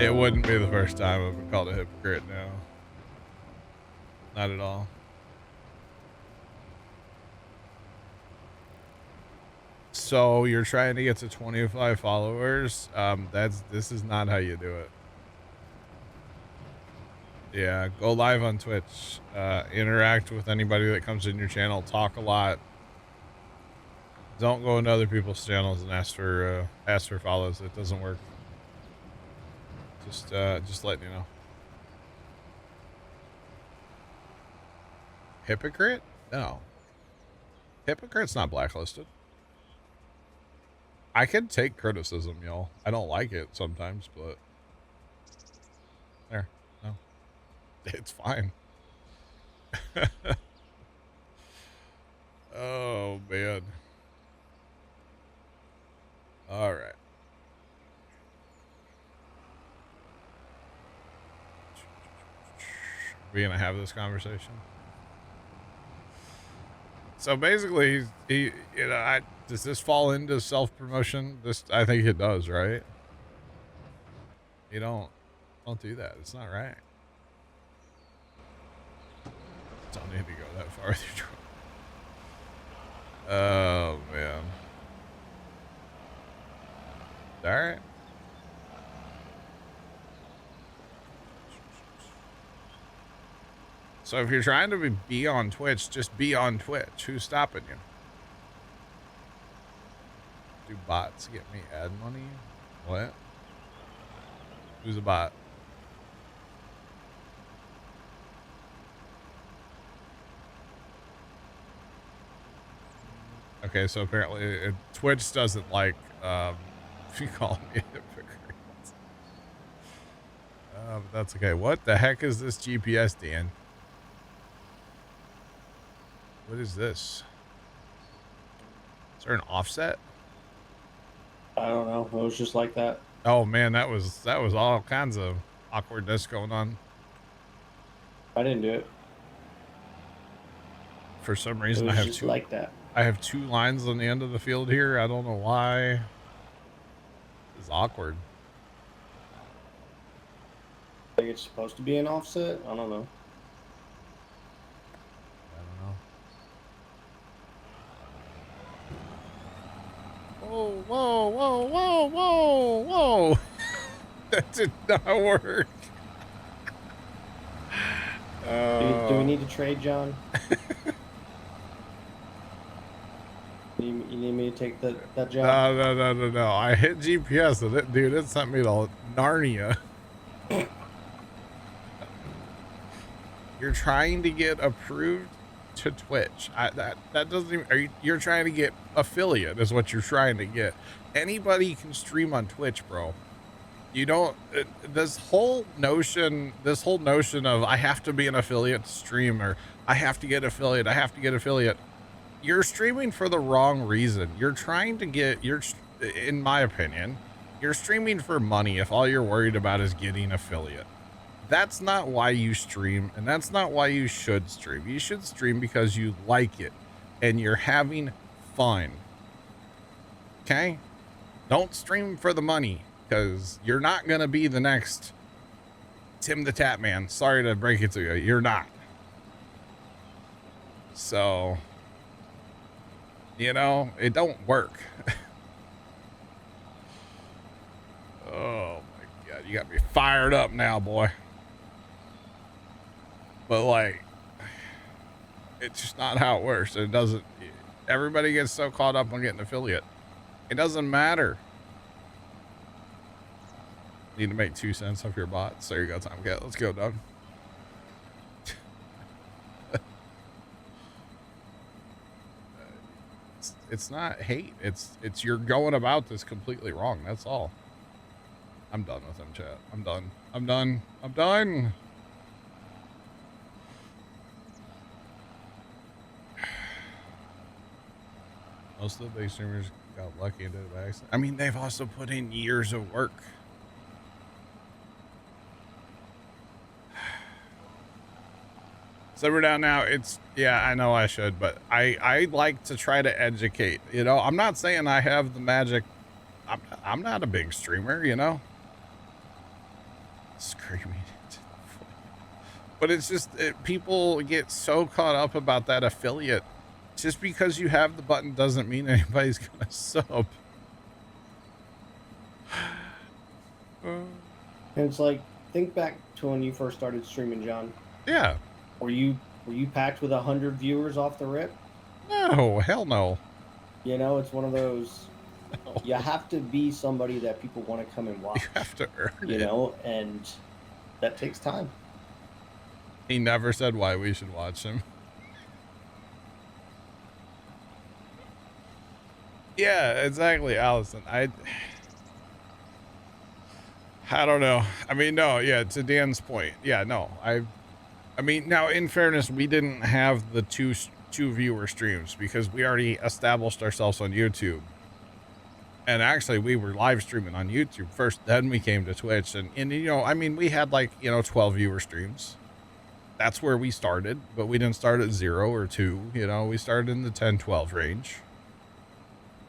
It wouldn't be the first time I've been called a hypocrite now. Not at all. So you're trying to get to 25 followers. This is not how you do it. Yeah, go live on Twitch. Interact with anybody that comes in your channel. Talk a lot. Don't go into other people's channels and ask for follows. It doesn't work. Just letting you know. Hypocrite? No. Hypocrite's not blacklisted. I can take criticism, y'all. I don't like it sometimes, but there. No. It's fine. Oh, man. All right. Are we gonna have this conversation? So basically, does this fall into self-promotion? I think it does, right? You don't do that. It's not right. Don't need to go that far with your Oh, man. All right. So if you're trying to be on Twitch, just be on Twitch. Who's stopping you? Do bots get me ad money? What? Who's a bot? Okay, so apparently Twitch doesn't like if you call me a hypocrite. But that's okay. What the heck is this GPS, Dan? What is this? Is there an offset? I don't know. It was just like that. Oh man, that was all kinds of awkwardness going on. I didn't do it. For some reason, I have just like that. I have two lines on the end of the field here. I don't know why. It's awkward. Like it's supposed to be an offset? I don't know. Whoa, whoa, whoa, whoa, whoa, whoa. That did not work. Do we need to trade, John? You need me to take that job? No. I hit GPS and it sent me to Narnia. You're trying to get approved to Twitch. That doesn't even, you're trying to get affiliate is what you're trying to get. Anybody can stream on Twitch, bro. You don't, this whole notion of I have to be an affiliate to stream, or I have to get affiliate. You're streaming for the wrong reason. You're trying to get, in my opinion, you're streaming for money if all you're worried about is getting affiliate. That's not why you stream, and that's not why you should stream. You should stream because you like it and you're having fun. Okay? Don't stream for the money, because you're not going to be the next Tim the Tap Man. Sorry to break it to you. You're not. So, you know, it don't work. Oh my God. You got me fired up now, boy. But like, it's just not how it works. It doesn't, everybody gets so caught up on getting affiliate. It doesn't matter. Need to make 2 cents off your bots. There you go, Tom Cat. Let's go, dog. It's not hate. It's you're going about this completely wrong. That's all. I'm done with him, chat. I'm done. Most of the big streamers got lucky and did it by accident. I mean, they've also put in years of work. So we're down now. Yeah, I know I should, but I like to try to educate. You know, I'm not saying I have the magic. I'm not a big streamer, you know. Screaming into the void. But it's just people get so caught up about that affiliate. Just because you have the button doesn't mean anybody's gonna sub. And it's like, think back to when you first started streaming, John. Yeah. Were you packed with 100 viewers off the rip? No, hell no. You know, it's one of those. No. You have to be somebody that people want to come and watch. You have to earn it. You know, and that takes time. He never said why we should watch him. Yeah, exactly, Allison. I don't know. I mean, no, yeah, to Dan's point. Yeah, no. I mean, now in fairness, we didn't have the two viewer streams because we already established ourselves on YouTube. And actually we were live streaming on YouTube first, then we came to Twitch, and you know, I mean, we had like, you know, 12 viewer streams. That's where we started, but we didn't start at 0 or 2, you know, we started in the 10, 12 range.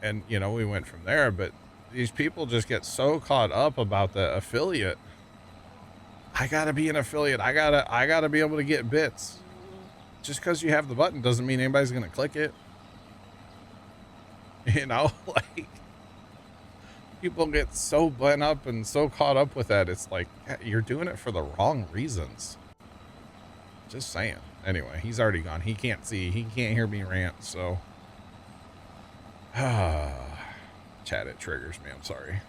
And, you know, we went from there, but these people just get so caught up about the affiliate. I gotta be an affiliate. I gotta be able to get bits. Just because you have the button doesn't mean anybody's gonna click it. You know, like, people get so bent up and so caught up with that. It's like, you're doing it for the wrong reasons. Just saying. Anyway, he's already gone. He can't see. He can't hear me rant, so. Chat, it triggers me. I'm sorry.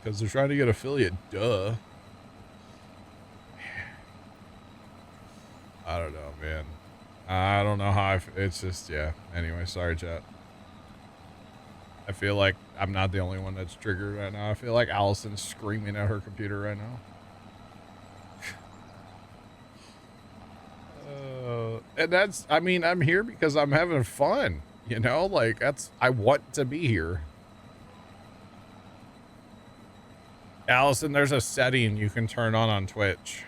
Because they're trying to get affiliate. Duh. I don't know, man. I don't know how it's just, yeah. Anyway, sorry, chat. I feel like I'm not the only one that's triggered right now. I feel like Allison's screaming at her computer right now. And that's, I mean, I'm here because I'm having fun, you know, like I want to be here. Allison, there's a setting you can turn on Twitch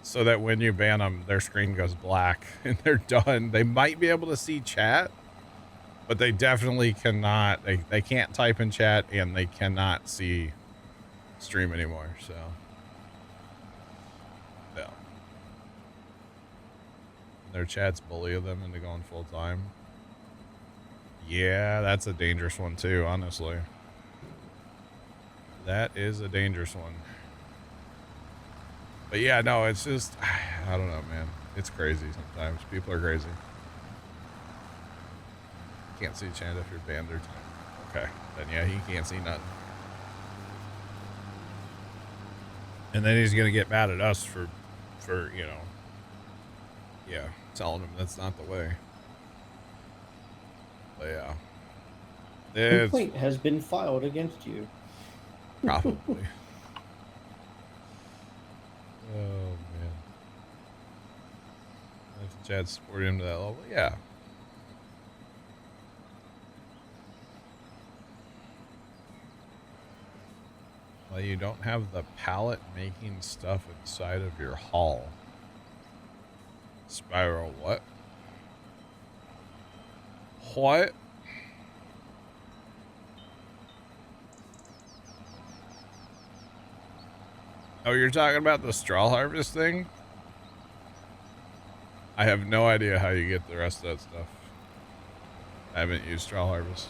so that when you ban them, their screen goes black and they're done. They might be able to see chat, but they definitely cannot, they can't type in chat and they cannot see stream anymore. So yeah. Their chats bully them into going full time. Yeah, that's a dangerous one too, honestly. That is a dangerous one. But yeah, no, it's just, I don't know, man. It's crazy sometimes. People are crazy. Can't see chat if you're banned or okay. Then yeah, he can't see nothing. And then he's gonna get mad at us for you know, yeah, telling him that's not the way. But yeah. Complaint has been filed against you. Probably. Oh man. If Chad supported him to that level, yeah. Well, you don't have the pallet making stuff inside of your hull. Spiral, what? What? Oh, you're talking about the straw harvest thing? I have no idea how you get the rest of that stuff. I haven't used straw harvest.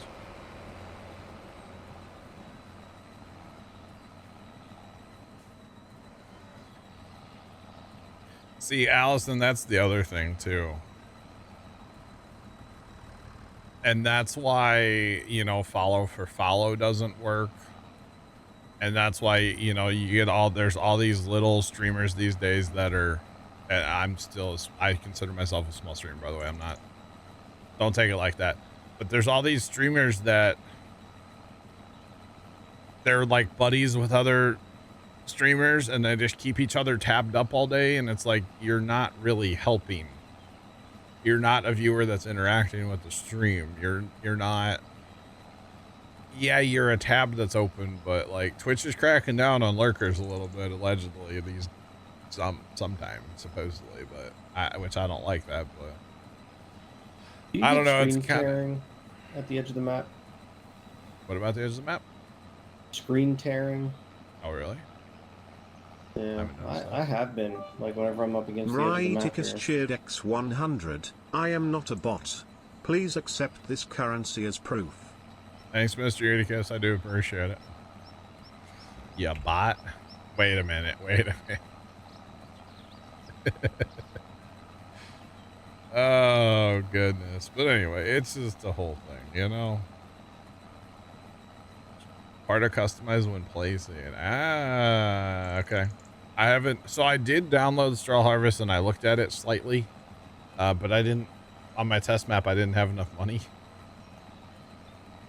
See, Allison, that's the other thing too. And that's why, you know, follow for follow doesn't work. And that's why, you know, you get there's all these little streamers these days that are, and I consider myself a small streamer, by the way. I'm not, don't take it like that. But there's all these streamers that they're like buddies with other streamers and they just keep each other tabbed up all day. And it's like, you're not really helping. You're not a viewer that's interacting with the stream. You're not. Yeah, you're a tab that's open, but like Twitch is cracking down on lurkers a little bit, allegedly. Sometimes, supposedly, but which I don't like that. But I don't know. It's kind of at the edge of the map. What about the edge of the map? Screen tearing. Oh, really? Yeah, haven't noticed that. I have been. Like, whenever I'm up against the edge of the map Righticus here. cheered X100. I am not a bot. Please accept this currency as proof. Thanks, Mr. Eutychus. I do appreciate it. Yeah, bot. Wait a minute. Wait a minute. Oh, goodness. But anyway, it's just the whole thing, you know? Part of customize when placing. Ah, okay. I haven't. So I did download Straw Harvest and I looked at it slightly. But I didn't. On my test map, I didn't have enough money.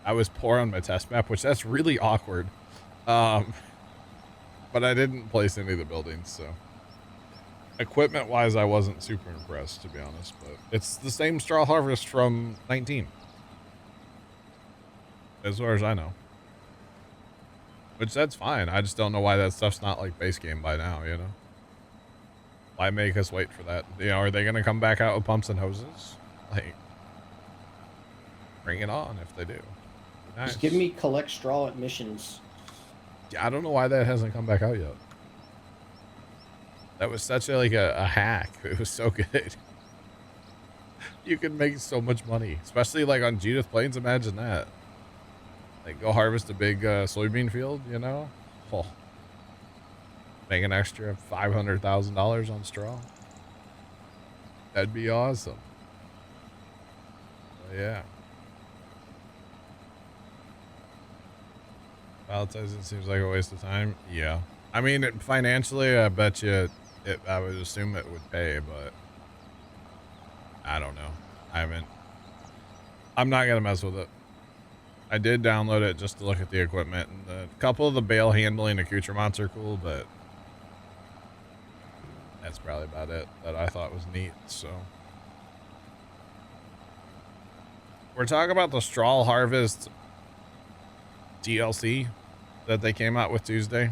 I was poor on my test map, which that's really awkward. But I didn't place any of the buildings, so. Equipment-wise, I wasn't super impressed, to be honest, but it's the same Straw Harvest from 19. As far as I know. Which, that's fine. I just don't know why that stuff's not, like, base game by now, you know? Why make us wait for that? You know, are they going to come back out with pumps and hoses? Like, bring it on if they do. Nice. Just give me collect straw at missions. Yeah, I don't know why that hasn't come back out yet. That was such a hack. It was so good. You could make so much money, especially like on Judith Plains. Imagine that. Like go harvest a big soybean field, you know? Oh. Make an extra $500,000 on straw. That'd be awesome. But yeah. Palletizing seems like a waste of time. Yeah. I mean, financially, I bet you I would assume it would pay, but I don't know. I'm not going to mess with it. I did download it just to look at the equipment, and a couple of the bale handling accoutrements are cool, but that's probably about it that I thought was neat, so. We're talking about the Straw Harvest DLC that they came out with Tuesday.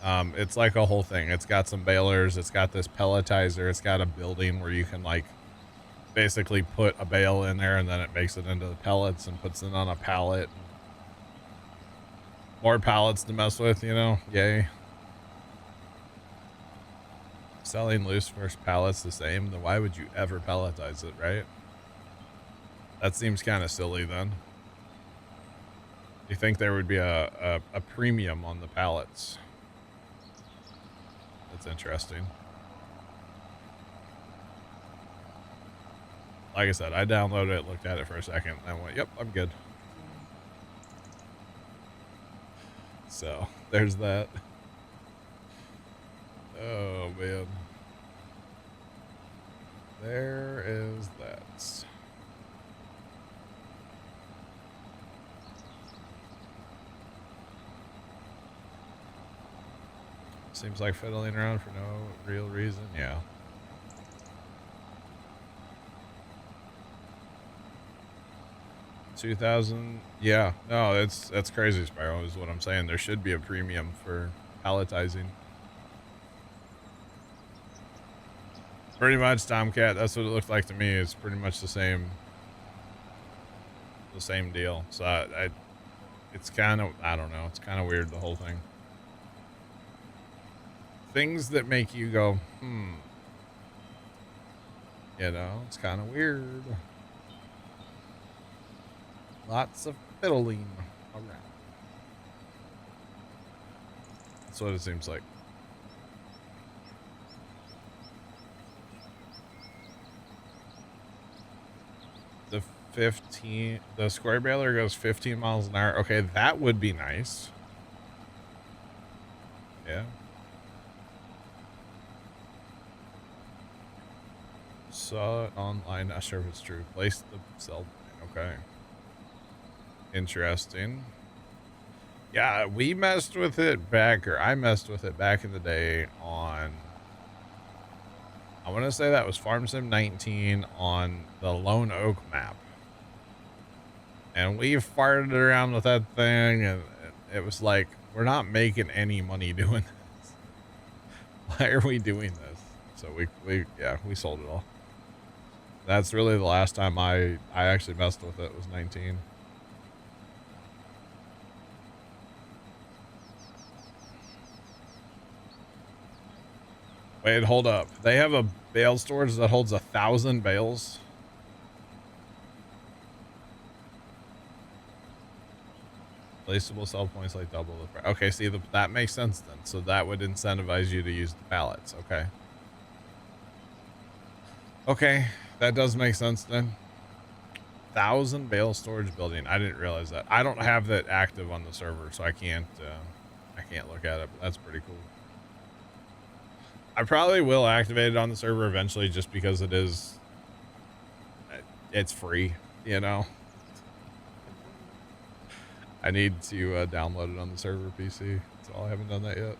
It's like a whole thing. It's got some balers. It's got this pelletizer. It's got a building where you can like basically put a bale in there and then it makes it into the pellets and puts it on a pallet. More pallets to mess with, you know? Yay. Selling loose first pallets the same, then why would you ever pelletize it, right? That seems kind of silly then. You think there would be a premium on the pallets? That's interesting. Like I said, I downloaded it, looked at it for a second, and went, yep, I'm good. So, there's that. Oh, man. There is that. Seems like fiddling around for no real reason. Yeah. $2,000. Yeah. No, that's crazy, Spyro, is what I'm saying. There should be a premium for palletizing. Pretty much, Tomcat. That's what it looked like to me. It's pretty much the same deal. So it's kind of, I don't know. It's kind of weird, the whole thing. Things that make you go, you know, it's kind of weird. Lots of fiddling around. That's what it seems like. The square baler goes 15 miles an hour. Okay, that would be nice. Yeah. Saw it online. Not sure if it's true. Place the cell point. Okay. Interesting. Yeah, we messed with it back, or I messed with it back in the day on, I want to say that was Farm Sim 19 on the Lone Oak map. And we farted around with that thing, and it was like, we're not making any money doing this. Why are we doing this? So we sold it all. That's really the last time I actually messed with it, was 19. Wait, hold up. They have a bale storage that holds 1,000 bales. Placeable sell points like double the price. Okay, see, that makes sense then. So that would incentivize you to use the pallets. Okay. Okay, that does make sense then. 1,000 bale storage building. I didn't realize that. I don't have that active on the server, so I can't look at it, but that's pretty cool. I probably will activate it on the server eventually just because it's free, you know. I need to download it on the server PC, so I haven't done that yet.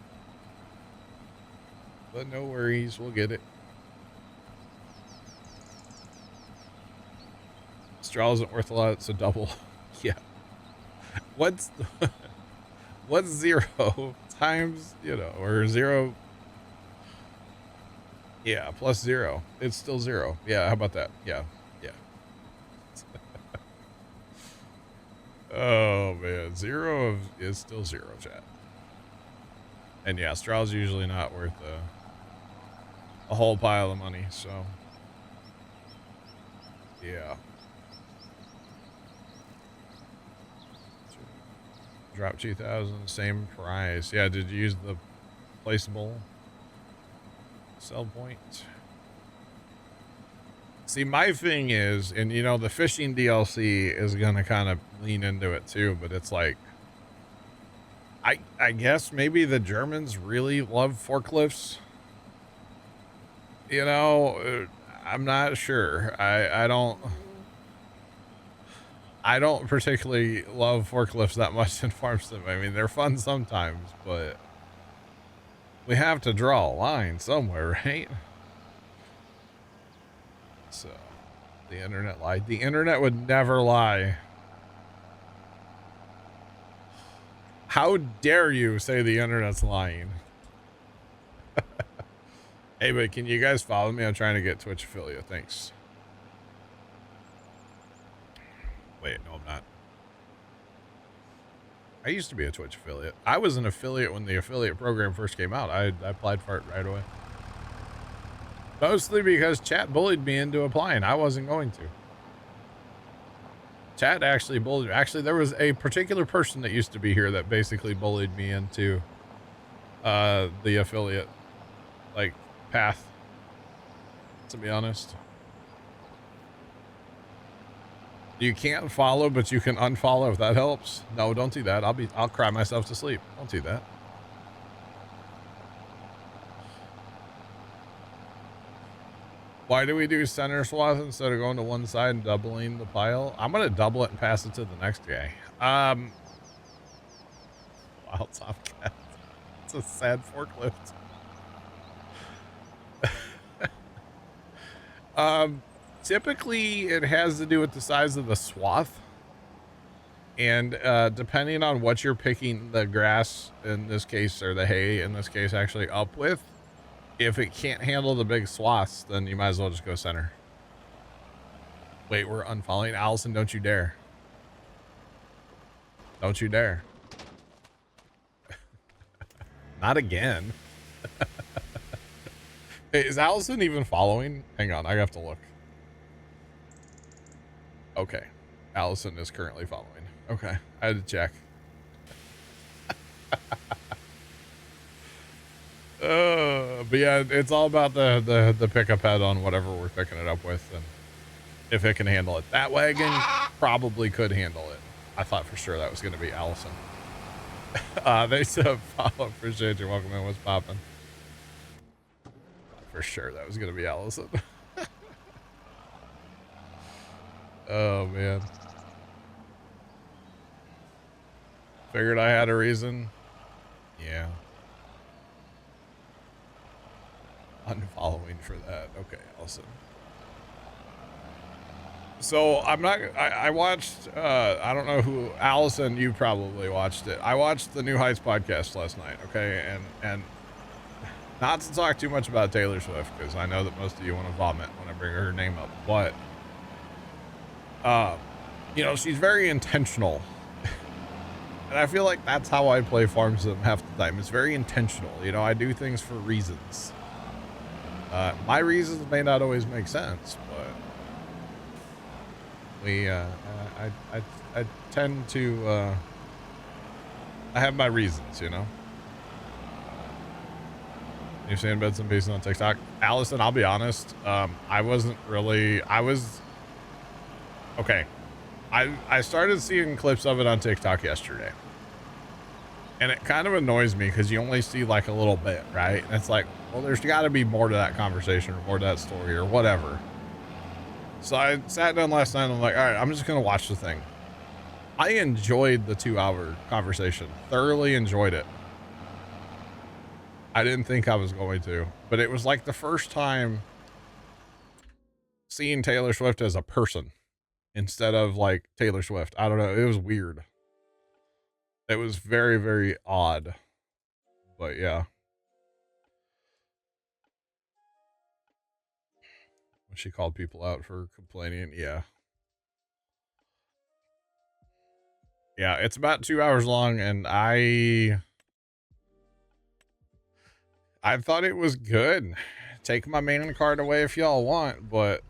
But no worries, we'll get it. Straw isn't worth a lot, it's a double. Yeah. What's 0 times, you know, or 0? Yeah, plus 0. It's still 0. Yeah, how about that? Yeah, yeah. Oh man, 0 is still 0, chat. And yeah, straw's usually not worth a whole pile of money, so yeah. Drop 2,000, same price. Yeah, did you use the placeable sell point? See, my thing is, and you know, the fishing DLC is gonna kind of lean into it too, but it's like, I guess maybe the Germans really love forklifts. You know, I'm not sure. I don't particularly love forklifts that much in Farm Sim. I mean, they're fun sometimes, but we have to draw a line somewhere, right? So, the internet lied. The internet would never lie. How dare you say the internet's lying? Hey, but can you guys follow me? I'm trying to get Twitch affiliate. Thanks. Wait, no, I'm not. I used to be a Twitch affiliate. I was an affiliate when the affiliate program first came out. I applied for it right away. Mostly because chat bullied me into applying. I wasn't going to. Chat actually bullied me. Actually, there was a particular person that used to be here that basically bullied me into the affiliate like path, to be honest. You can't follow, but you can unfollow if that helps. No, don't do that. I'll cry myself to sleep. Don't do that. Why do we do center swath instead of going to one side and doubling the pile? I'm gonna double it and pass it to the next guy. Wild Tomcat. It's a sad forklift. Typically it has to do with the size of the swath. And depending on what you're picking the grass in this case, or the hay in this case, actually up with, if it can't handle the big swaths, then you might as well just go center. Wait, we're unfollowing. Allison, don't you dare. Don't you dare. Not again. Hey, is Allison even following? Hang on, I have to look. Okay. Allison is currently following. Okay, I had to check. But yeah, it's all about the pickup head on whatever we're picking it up with, and if it can handle it. That wagon probably could handle it. I thought for sure that was going to be Allison. They said follow. Appreciate you. Welcome in. What's popping? For sure that was going to be Allison. Oh man. Figured I had a reason. Yeah. Unfollowing for that. Okay, Allison. So I'm not, I watched, I don't know who, Allison, you probably watched it. I watched the New Heights podcast last night. Okay. And not to talk too much about Taylor Swift, because I know that most of you want to vomit when I bring her name up, but, you know, she's very intentional. And I feel like that's how I play Farm Sim half the time. It's very intentional. You know, I do things for reasons. My reasons may not always make sense, but I tend to, I have my reasons, you know? You're saying bits and pieces on TikTok. Allison, I'll be honest. I wasn't really, okay. I started seeing clips of it on TikTok yesterday. And it kind of annoys me because you only see like a little bit, right? And it's like, well, there's got to be more to that conversation or more to that story or whatever. So I sat down last night and I'm like, all right, I'm just going to watch the thing. I enjoyed the 2-hour conversation, thoroughly enjoyed it. I didn't think I was going to, but it was like the first time seeing Taylor Swift as a person instead of like Taylor Swift. I don't know. It was weird. It was very, very odd, but yeah. When she called people out for complaining. Yeah. Yeah. It's about 2 hours long and I thought it was good. Take my main card away if y'all want, but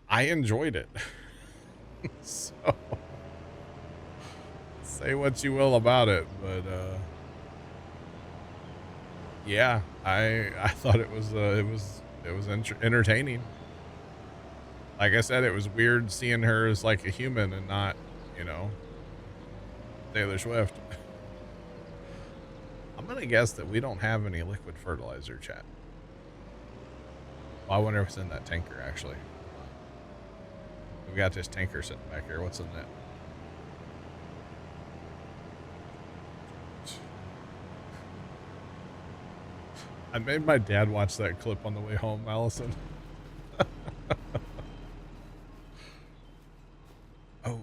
I enjoyed it. So say what you will about it, but yeah, I thought it was entertaining. Like I said, it was weird seeing her as like a human and not, you know, Taylor Swift. I'm gonna guess that we don't have any liquid fertilizer, chat. Well, I wonder if it's in that tanker actually. We got this tanker sitting back here. What's in that? I made my dad watch that clip on the way home, Allison. Oh,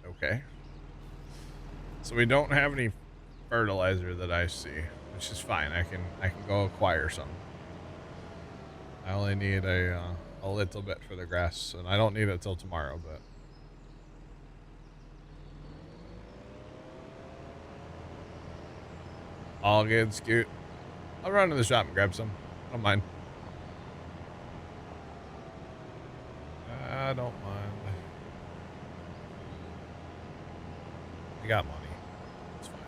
okay. So we don't have any fertilizer that I see, which is fine. I can go acquire some. I only need a little bit for the grass, and I don't need it till tomorrow, but. All good, Scoot. I'll run to the shop and grab some. I don't mind. I don't mind. I got money. It's fine.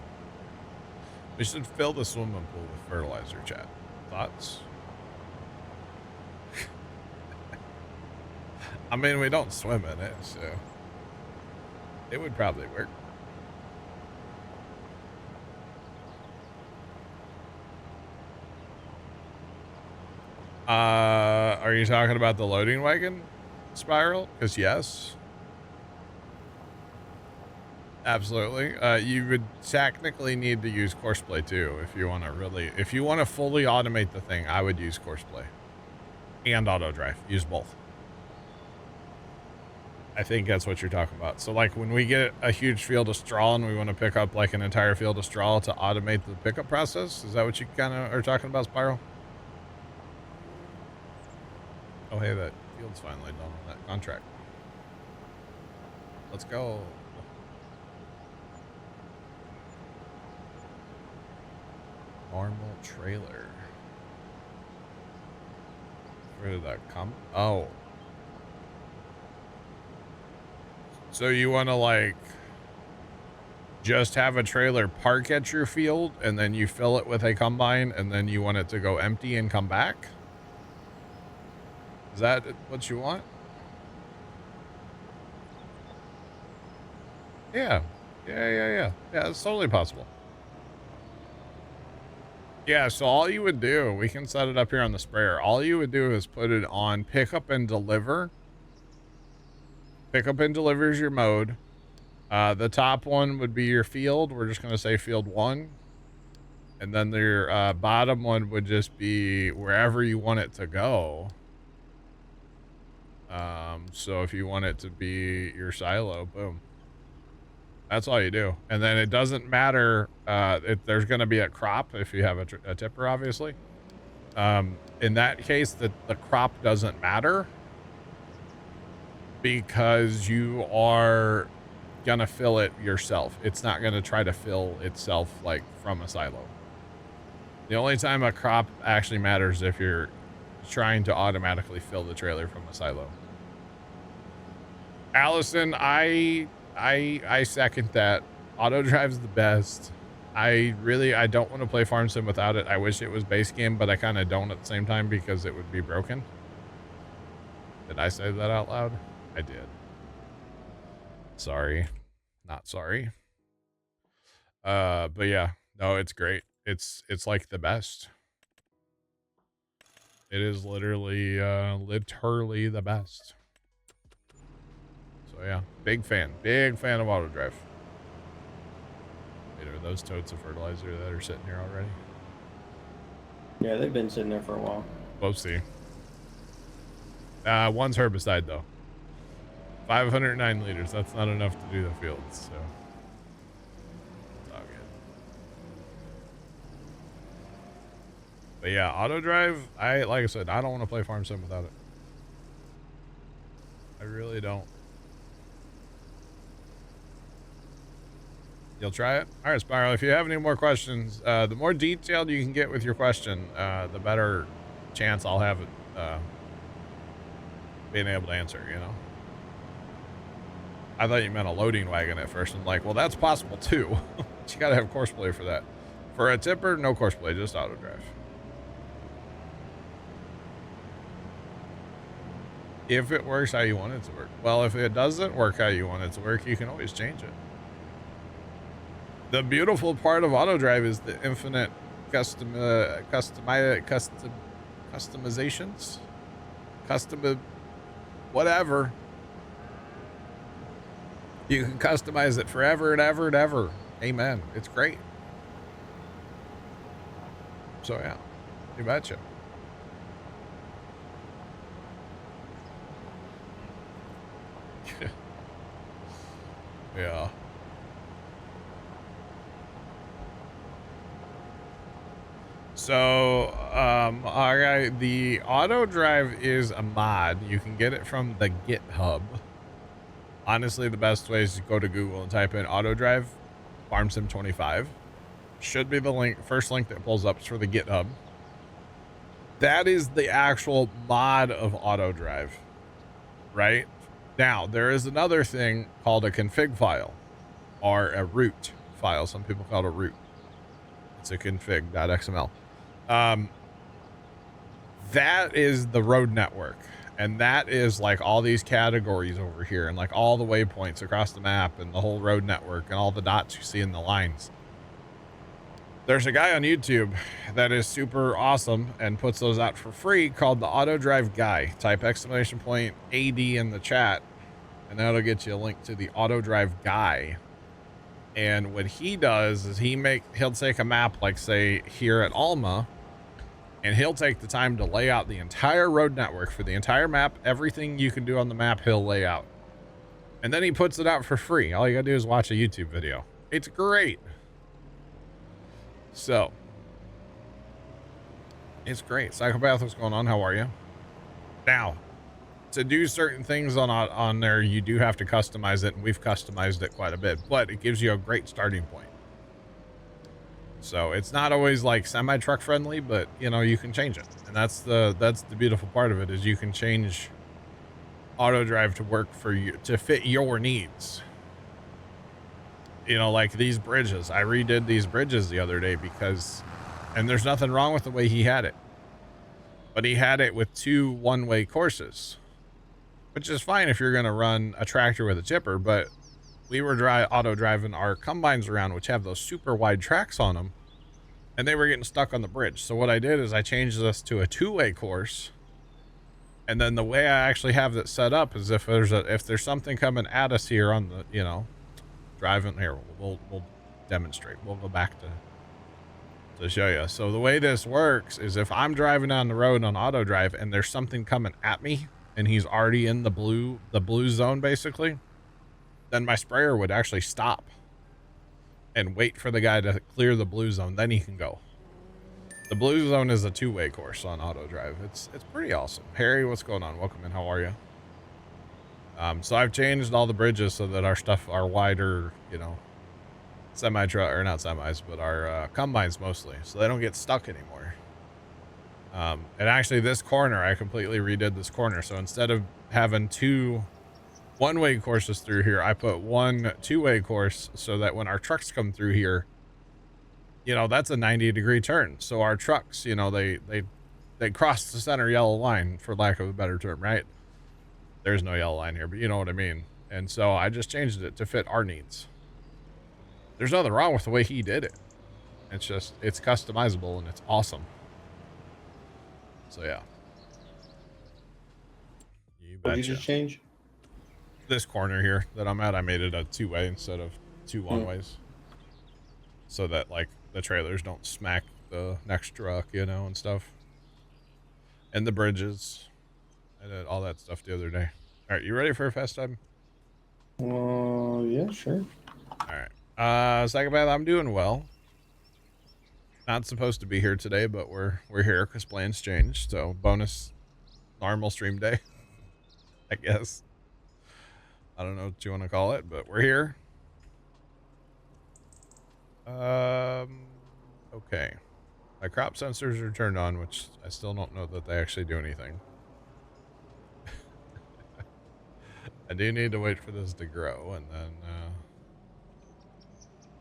We should fill the swimming pool with fertilizer, chat. Thoughts? I mean, we don't swim in it, so it would probably work. Are you talking about the loading wagon spiral? Because yes. Absolutely. You would technically need to use Courseplay too if you want to fully automate the thing. I would use Courseplay and auto drive. Use both. I think that's what you're talking about. So like when we get a huge field of straw and we want to pick up like an entire field of straw to automate the pickup process, is that what you kind of are talking about, Spiral? Oh, hey, that field's finally done on that contract. Let's go. Normal trailer. Where did that come? Oh. So you want to like just have a trailer park at your field and then you fill it with a combine and then you want it to go empty and come back? Is that what you want? Yeah. Yeah, it's totally possible. Yeah, so all you would do, we can set it up here on the sprayer. All you would do is put it on pick up and deliver. Pick up and deliver is your mode. The top one would be your field. We're just going to say field 1. And then your bottom one would just be wherever you want it to go. So if you want it to be your silo, boom. That's all you do. And then it doesn't matter if there's going to be a crop if you have a tipper, obviously. In that case, the crop doesn't matter because you are going to fill it yourself. It's not going to try to fill itself like from a silo. The only time a crop actually matters if you're trying to automatically fill the trailer from a silo. Allison, I second that. Auto drive's the best. I don't want to play Farm Sim without it. I wish it was base game, but I kind of don't at the same time because it would be broken. Did I say that out loud? I did. Sorry. Not sorry. But yeah, no, it's great. It's like the best. It is literally the best. So yeah, big fan of auto drive. Wait, are those totes of fertilizer that are sitting here already? Yeah, they've been sitting there for a while. We'll see. One's herbicide though. 509 liters. That's not enough to do the fields, so it's all good. But yeah, auto drive, like I said, I don't want to play Farm Sim without it. I really don't. You'll try it? All right, Spiral, if you have any more questions, the more detailed you can get with your question, the better chance I'll have at being able to answer, you know? I thought you meant a loading wagon at first. I'm like, well, that's possible too. But you gotta have course play for that. For a tipper, no course play, just auto drive. If it works how you want it to work. Well, if it doesn't work how you want it to work, you can always change it. The beautiful part of auto drive is the infinite customizations, whatever. You can customize it forever and ever and ever. Amen. It's great. So yeah, you betcha. Yeah. So, all right, the auto drive is a mod. You can get it from the GitHub. Honestly, the best way is to go to Google and type in auto drive Farm Sim 25. Should be the first link that pulls up for the GitHub. That is the actual mod of auto drive, right? Now, there is another thing called a config file or a root file. Some people call it a root. It's a config.xml. That is the road network. And that is like all these categories over here and like all the waypoints across the map and the whole road network and all the dots you see in the lines. There's a guy on YouTube that is super awesome and puts those out for free called the Auto Drive Guy. Type !AD in the chat and that'll get you a link to the Auto Drive Guy. And what he does is he'll take a map like say here at Alma and he'll take the time to lay out the entire road network for the entire map. Everything you can do on the map, he'll lay out. And then he puts it out for free. All you gotta do is watch a YouTube video. It's great. So, it's great. Psychopath, what's going on? How are you? Now, to do certain things on there, you do have to customize it, and we've customized it quite a bit, but it gives you a great starting point. So it's not always like semi-truck friendly, but you know, you can change it. And that's the beautiful part of it is you can change auto drive to work for you, to fit your needs. You know, like these bridges, I redid these bridges the other day and there's nothing wrong with the way he had it, but he had it with 2 one-way courses, which is fine if you're going to run a tractor with a tipper, but we were auto driving our combines around, which have those super wide tracks on them, and they were getting stuck on the bridge. So what I did is I changed this to a 2-way course. And then the way I actually have it set up is if there's something coming at us here on the, you know, driving here, we'll demonstrate. We'll go back to show you. So the way this works is if I'm driving down the road on auto drive and there's something coming at me and he's already in the blue zone basically, then my sprayer would actually stop and wait for the guy to clear the blue zone. Then he can go. The blue zone is a 2-way course on auto drive. It's pretty awesome. Harry, what's going on? Welcome in. How are you? So I've changed all the bridges so that our stuff are wider, you know, semi-truck, or not semis, but our combines mostly, so they don't get stuck anymore. And actually this corner, I completely redid this corner. So instead of having two one-way courses through here, I put one two-way course so that when our trucks come through here, you know, that's a 90-degree turn. So our trucks, you know, they cross the center yellow line, for lack of a better term, right? There's no yellow line here, but you know what I mean. And so I just changed it to fit our needs. There's nothing wrong with the way he did it. It's just, it's customizable and it's awesome. So yeah. You What did betcha. you just change? This corner here that I'm at, I made it a two-way instead of two one-ways. So that, like, the trailers don't smack the next truck, you know, and stuff. And the bridges. I did all that stuff the other day. All right, you ready for a fast time? Yeah, sure. All right. Psychopath, I'm doing well. Not supposed to be here today, but we're here because plans changed. So bonus normal stream day, I guess. I don't know what you want to call it, but we're here. Okay. My crop sensors are turned on, which I still don't know that they actually do anything. I do need to wait for this to grow, and then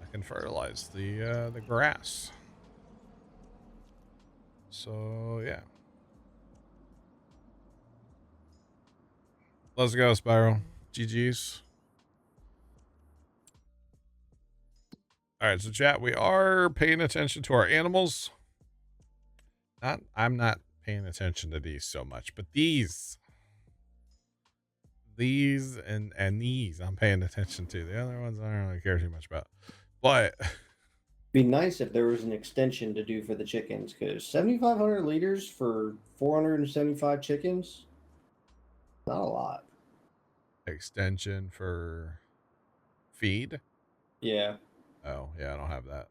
I can fertilize the grass. So yeah, let's go, Spiral. GG's. All right, so chat, we are paying attention to our animals. I'm not paying attention to these so much, but these and these I'm paying attention to. The other ones I don't really care too much about. But Be nice if there was an extension to do for the chickens, because 7,500 liters for 475 chickens, not a lot. extension for feed. Yeah. Oh yeah, I don't have that.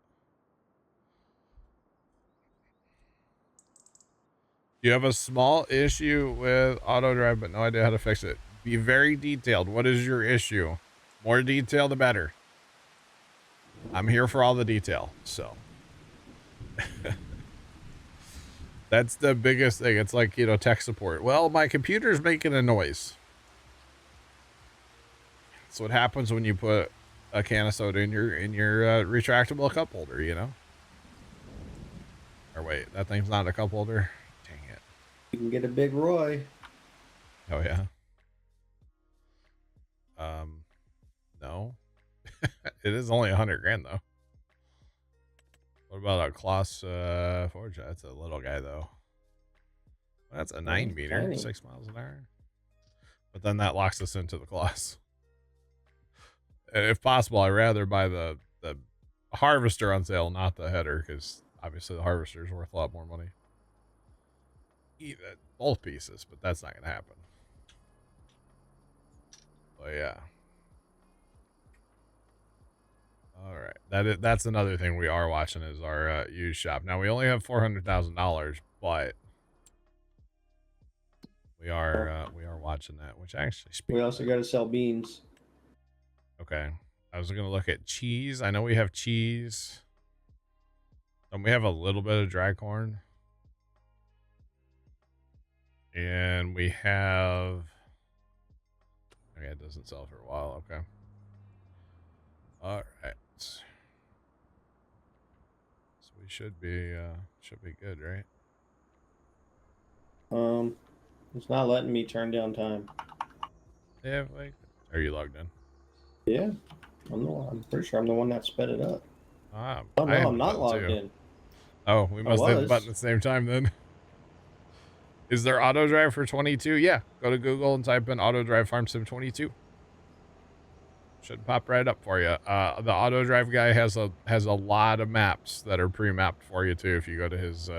You have a small issue with auto drive, but no idea how to fix it. Be very detailed. What is your issue? More detail, the better. I'm here for all the detail. So that's the biggest thing. It's like, you know, tech support. Well, my computer's making a noise. That's what happens when you put a can of soda in your retractable cup holder, you know? Or wait, that thing's not a cup holder. Dang it. You can get a big Roy. Oh yeah. No. It is only 100 grand though. What about a Kloss Forge? That's a little guy though. That's a 9 meter, tiny. 6 miles an hour. But then that locks us into the Kloss. If possible, I'd rather buy the harvester on sale, not the header, because obviously the harvester is worth a lot more money. Even both pieces, but that's not going to happen. But yeah. All right, that's another thing we are watching is our used shop. Now we only have $400,000, but we are watching that. Which actually, We also got to sell beans. Okay, I was gonna look at cheese. I know we have cheese, and we have a little bit of dry corn, and we have. Okay, it doesn't sell for a while. Okay. All right. So we should be good, right? It's not letting me turn down time. Yeah, like, are you logged in? Yeah, I'm pretty sure I'm the one that sped it up. Ah, Oh no, I'm not logged in. Oh, we must hit the button at the same time then. Is there auto drive for 22? Yeah, go to Google and type in auto drive farm sim 22. Should pop right up for you. The auto drive guy has a lot of maps that are pre-mapped for you too. If you go to his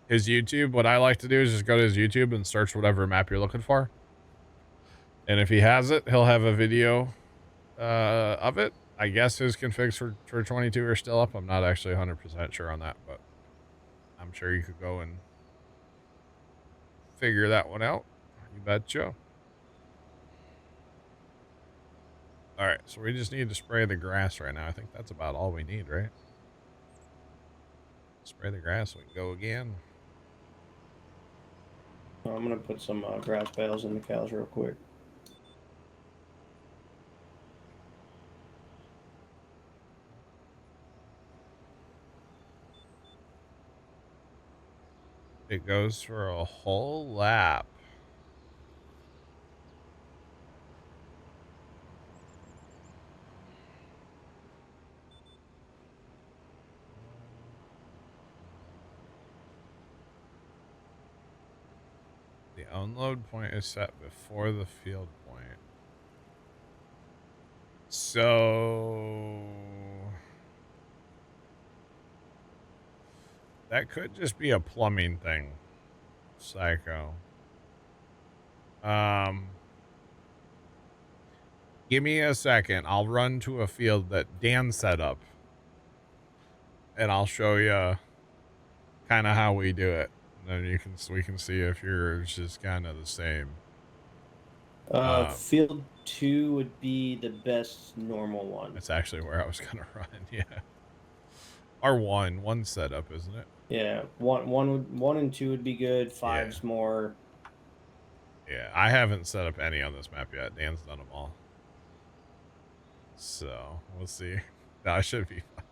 YouTube, what I like to do is just go to his YouTube and search whatever map you're looking for. And if he has it, he'll have a video of it. I guess his configs for 22 are still up. I'm not actually 100% sure on that, but I'm sure you could go and figure that one out. You betcha. All right, so we just need to spray the grass right now. I think that's about all we need, right? Spray the grass, we can go again. I'm gonna put some grass bales in the cows real quick. It goes for a whole lap. The unload point is set before the field point. So that could just be a plumbing thing. Psycho. Give me a second. I'll run to a field that Dan set up. And I'll show you kind of how we do it. And then we can see if yours is kind of the same. Field 2 would be the best normal one. That's actually where I was gonna run. Yeah. Or one setup, isn't it? Yeah, one and 2 would be good. 5's more. Yeah, I haven't set up any on this map yet. Dan's done them all. So we'll see. No, I should be fine.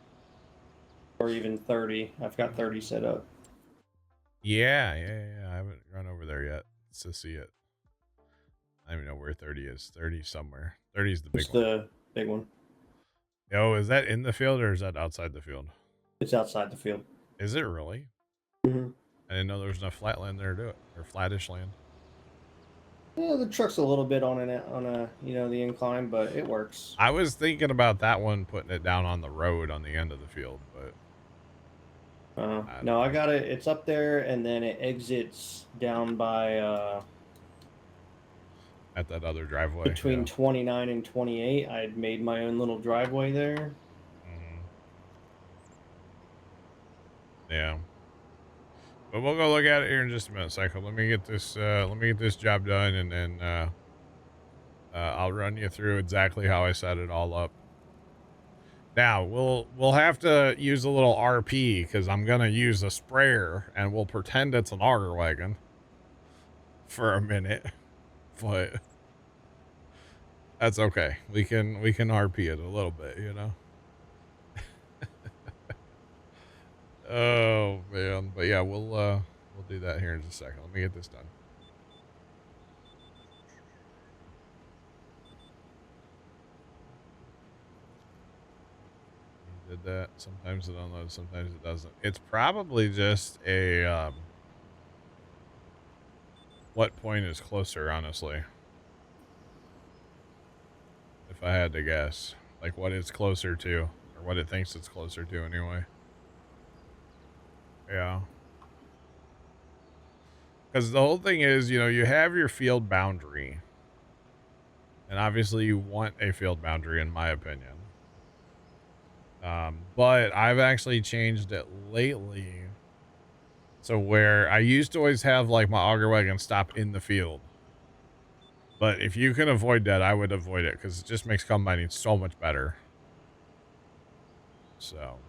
Or even 30. I've got 30 set up. Yeah. I haven't run over there yet to see it. I don't even know where 30 is. 30 somewhere. 30 is the big one. The big one. Oh, is that in the field or is that outside the field? It's outside the field. Is it really? Mm-hmm. I didn't know there was enough flat land there to do it, or flattish land. Yeah, the truck's a little bit on a the incline, but it works. I was thinking about that one, putting it down on the road on the end of the field, but no, I got it. It's up there, and then it exits down by at that other driveway between 29 and 28. I had made my own little driveway there. Mm-hmm. Yeah. But we'll go look at it here in just a minute, Psycho. Let me get this job done, and then I'll run you through exactly how I set it all up. Now we'll have to use a little RP because I'm gonna use a sprayer, and we'll pretend it's an auger wagon for a minute, but that's okay. We can RP it a little bit, you know. Oh man, but yeah, we'll do that here in just a second. Let me get this done. Did that. Sometimes it unloads, sometimes it doesn't. It's probably just a what point is closer, honestly. If I had to guess, like what it's closer to, or what it thinks it's closer to anyway. Yeah. Because the whole thing is, you have your field boundary. And obviously you want a field boundary, in my opinion. But I've actually changed it lately. So where I used to always have like my auger wagon stop in the field. But if you can avoid that, I would avoid it because it just makes combining so much better. So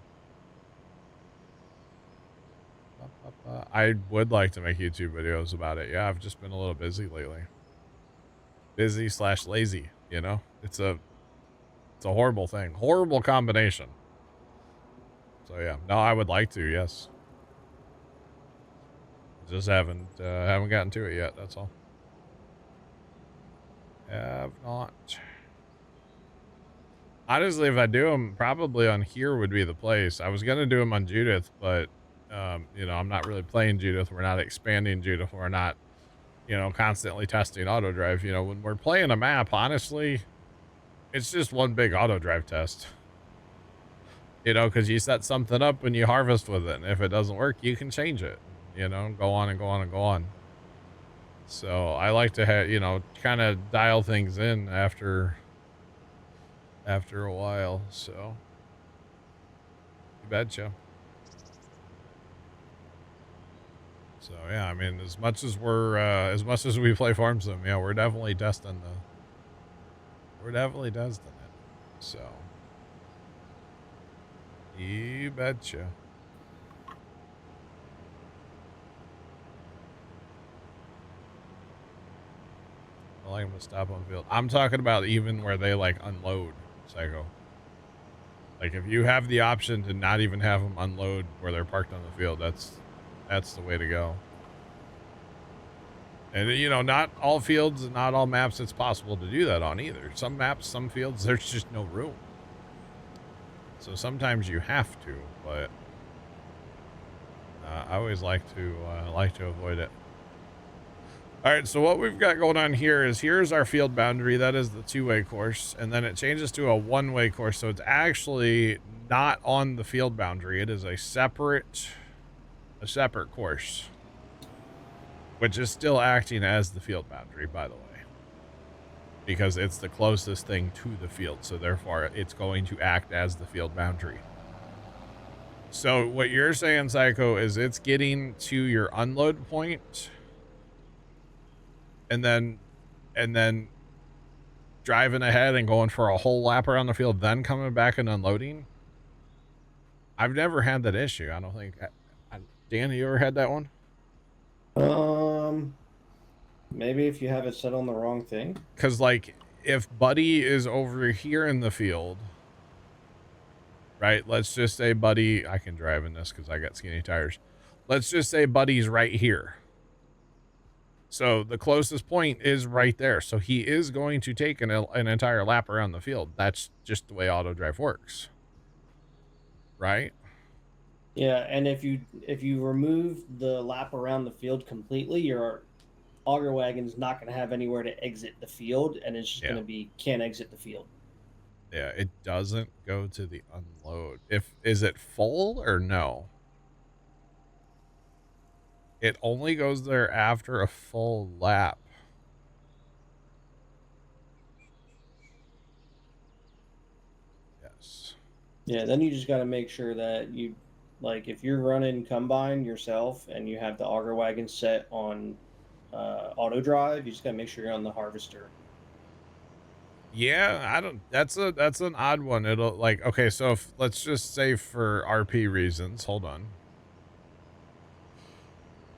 I would like to make YouTube videos about it. Yeah, I've just been a little busy lately. Busy/lazy, It's a horrible thing. Horrible combination. So yeah, no, I would like to, yes. Just haven't gotten to it yet, that's all. Have not. Honestly, if I do them, probably on here would be the place. I was going to do them on Judith, but, I'm not really playing Judith. We're not expanding Judith. We're not, constantly testing auto drive. When we're playing a map, honestly, it's just one big auto drive test. Because you set something up and you harvest with it. And if it doesn't work, you can change it, go on and go on and go on. So I like to have, kind of dial things in after a while. So you betcha. So yeah, I mean, as much as we play farm sim, yeah, we're definitely testing it. So you betcha. I like them to stop on field. I'm talking about even where they like unload, Psycho. Like if you have the option to not even have them unload where they're parked on the field, that's the way to go. And you know, not all fields and not all maps it's possible to do that on either. Some maps, some fields, there's just no room. So sometimes you have to, but I always like to avoid it. All right, so what we've got going on here is here's our field boundary. That is the two-way course, and then it changes to a one-way course. So it's actually not on the field boundary. It is a separate course, which is still acting as the field boundary, by the way, because it's the closest thing to the field. So therefore, it's going to act as the field boundary. So what you're saying, Psycho, is it's getting to your unload point and then driving ahead and going for a whole lap around the field, then coming back and unloading. I've never had that issue. I don't think. Dan, you ever had that one? Maybe if you have it set on the wrong thing. Because like if Buddy is over here in the field, right? Let's just say Buddy, I can drive in this because I got skinny tires. Let's just say Buddy's right here. So the closest point is right there. So he is going to take an entire lap around the field. That's just the way auto drive works. Right? Yeah, and if you remove the lap around the field completely, your auger wagon's not going to have anywhere to exit the field, and it's just going to be can't exit the field. Yeah, it doesn't go to the unload. Is it full or no? It only goes there after a full lap. Yes. Yeah, then you just got to make sure that you, like, if you're running combine yourself and you have the auger wagon set on auto drive, you just got to make sure you're on the harvester. Yeah, I don't. That's an odd one. It'll like okay. So if, let's just say for RP reasons, hold on.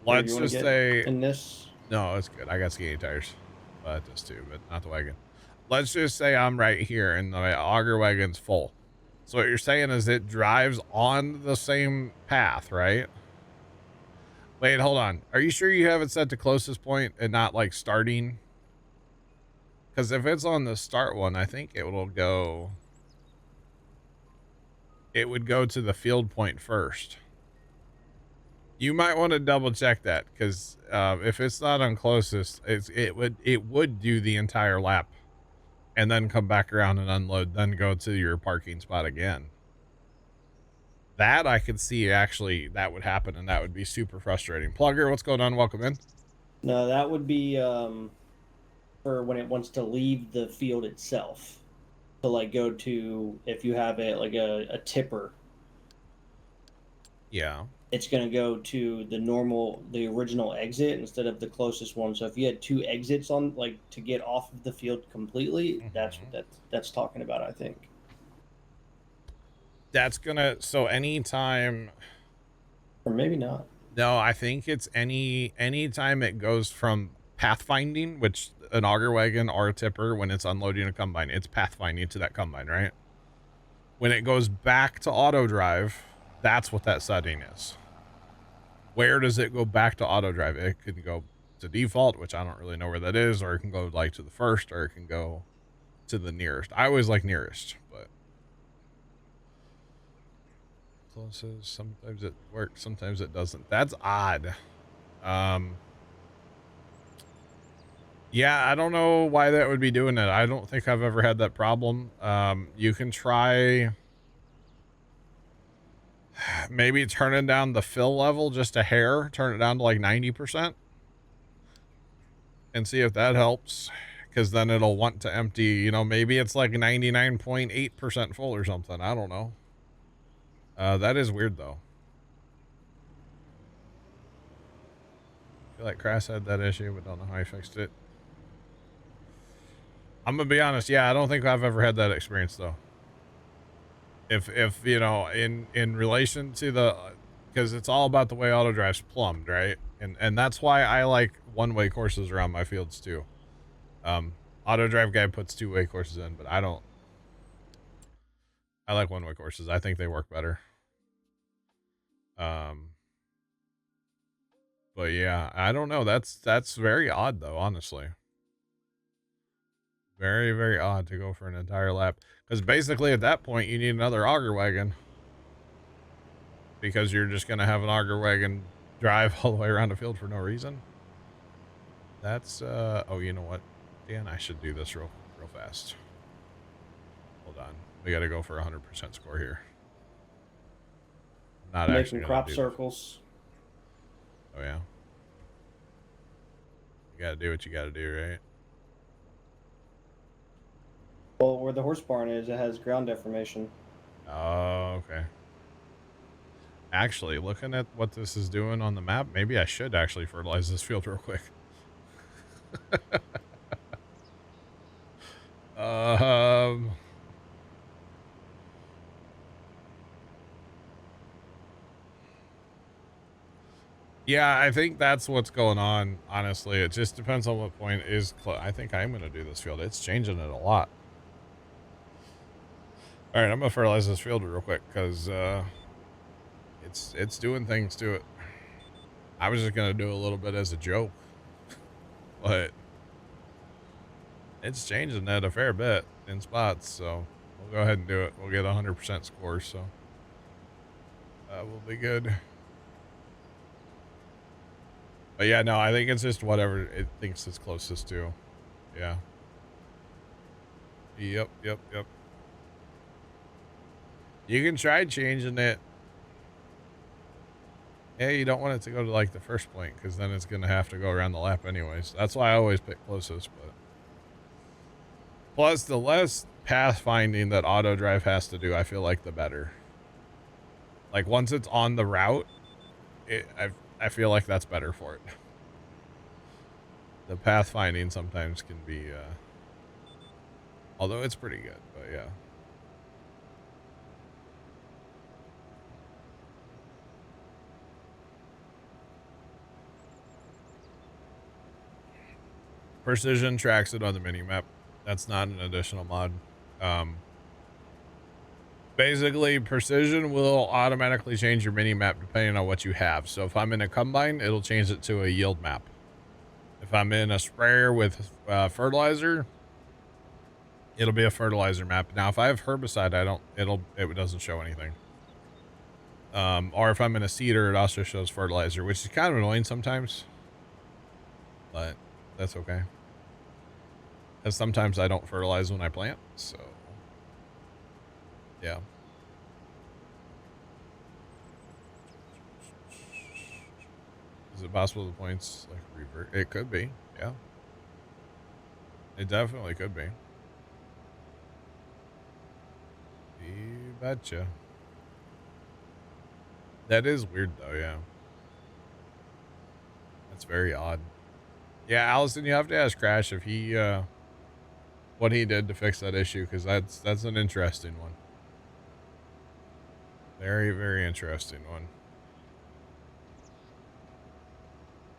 Let's just say in this. No, it's good. I got skinny tires. Well, that does too, but not the wagon. Let's just say I'm right here and the auger wagon's full. So what you're saying is it drives on the same path, right? Wait, hold on. Are you sure you have it set to closest point and not like starting? Because if it's on the start one, I think it will go. It would go to the field point first. You might want to double check that because if it's not on closest, it would do the entire lap and then come back around and unload, then go to your parking spot again. That I could see actually that would happen, and that would be super frustrating. Plugger, what's going on? Welcome in. No, that would be for when it wants to leave the field itself. To like go to, if you have it like a tipper. Yeah. It's going to go to the original exit instead of the closest one. So if you had two exits on, like, to get off of the field completely, that's what that's talking about, I think. That's gonna, so anytime, or maybe not. No, I think it's anytime it goes from pathfinding, which an auger wagon or a tipper, when it's unloading a combine, it's pathfinding to that combine, right? When it goes back to auto drive, that's what that setting is. Where does it go back to auto drive? It can go to default, which I don't really know where that is, or it can go like to the first, or it can go to the nearest. I always like nearest, but closest, sometimes it works, sometimes it doesn't. That's odd. Yeah, I don't know why that would be doing that. I don't think I've ever had that problem. You can try maybe turning down the fill level just a hair, turn it down to like 90% and see if that helps, because then it'll want to empty, you know, maybe it's like 99.8% full or something. I don't know. That is weird though. I feel like Crass had that issue, but don't know how he fixed it. I'm gonna be honest. Yeah, I don't think I've ever had that experience though. If you know, in relation to the, because it's all about the way auto drive's plumbed, right? And that's why I like one-way courses around my fields too. Auto drive guy puts 2-way courses in, but I don't. I like 1-way courses. I think they work better. But yeah, I don't know. That's very odd though, honestly. Very, very odd to go for an entire lap. Because basically at that point you need another auger wagon. Because you're just gonna have an auger wagon drive all the way around the field for no reason. That's oh, you know what? Dan, I should do this real fast. Hold on. We gotta go for 100% score here. Not actually making crop do circles. This. Oh yeah. You gotta do what you gotta do, right? Well, where the horse barn is, it has ground deformation. Oh, okay. Actually, looking at what this is doing on the map, maybe I should actually fertilize this field real quick. Yeah, I think that's what's going on, honestly. It just depends on what point is I think I'm going to do this field. It's changing it a lot. All right, I'm going to fertilize this field real quick because it's doing things to it. I was just going to do a little bit as a joke, but it's changing that a fair bit in spots, so we'll go ahead and do it. We'll get 100% score, so we'll be good. But yeah, no, I think it's just whatever it thinks it's closest to. Yeah. Yep. You can try changing it. Yeah, you don't want it to go to like the first point because then it's going to have to go around the lap anyways. That's why I always pick closest. But plus, the less pathfinding that auto drive has to do, I feel like the better. Like once it's on the route, I feel like that's better for it. The pathfinding sometimes can be, although it's pretty good, but yeah. Precision tracks it on the mini-map. That's not an additional mod. Basically, Precision will automatically change your mini-map depending on what you have. So if I'm in a combine, it'll change it to a yield map. If I'm in a sprayer with fertilizer, it'll be a fertilizer map. Now, if I have herbicide, it doesn't show anything. Or if I'm in a seeder, it also shows fertilizer, which is kind of annoying sometimes. But that's okay. Because sometimes I don't fertilize when I plant, so yeah. Is it possible the points like revert? It could be, yeah. It definitely could be. You betcha. That is weird though, yeah. That's very odd. Yeah, Allison, you have to ask Crash if he what he did to fix that issue, because that's an interesting one. Very, very interesting one.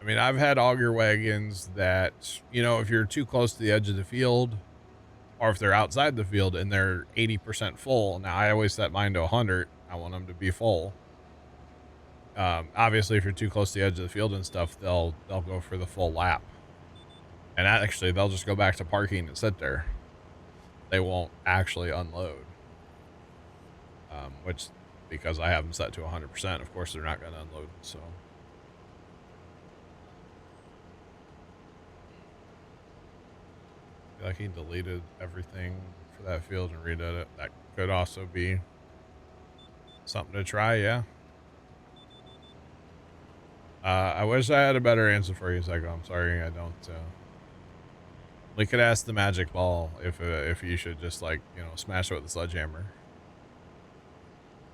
I mean, I've had auger wagons that, you know, if you're too close to the edge of the field, or if they're outside the field and they're 80% full. Now, I always set mine to 100. I want them to be full. Obviously, if you're too close to the edge of the field and stuff, they'll go for the full lap. And actually, they'll just go back to parking and sit there. They won't actually unload. Which, because I have them set to 100%, of course, they're not going to unload. So. I feel like he deleted everything for that field and redid it. That could also be something to try, yeah. I wish I had a better answer for you, Psycho. I'm sorry, I don't. We could ask the magic ball if you should just, like, you know, smash it with the sledgehammer.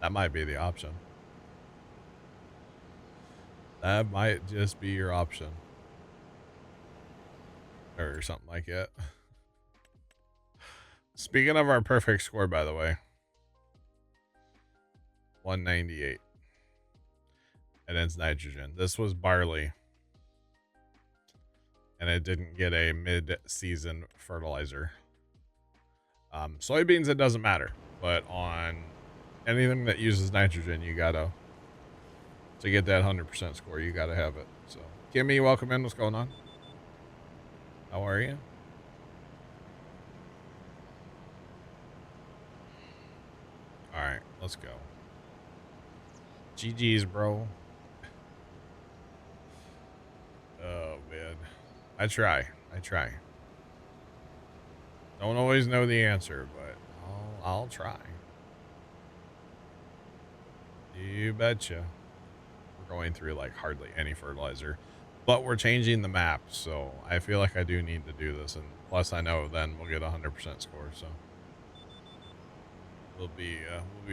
That might be the option. That might just be your option. Or something like that. Speaking of our perfect score, by the way. 198. And it's nitrogen. This was barley. and it didn't get a mid-season fertilizer. Soybeans, it doesn't matter, but on anything that uses nitrogen, you gotta, to get that 100% score, you gotta have it. So, Kimmy, welcome in. What's going on? How are you? All right, let's go. GG's, bro. Oh, man. I try. Don't always know the answer, but I'll try. You betcha. We're going through like hardly any fertilizer, but we're changing the map, so I feel like I do need to do this, and plus I know then we'll get a 100% score, so we'll be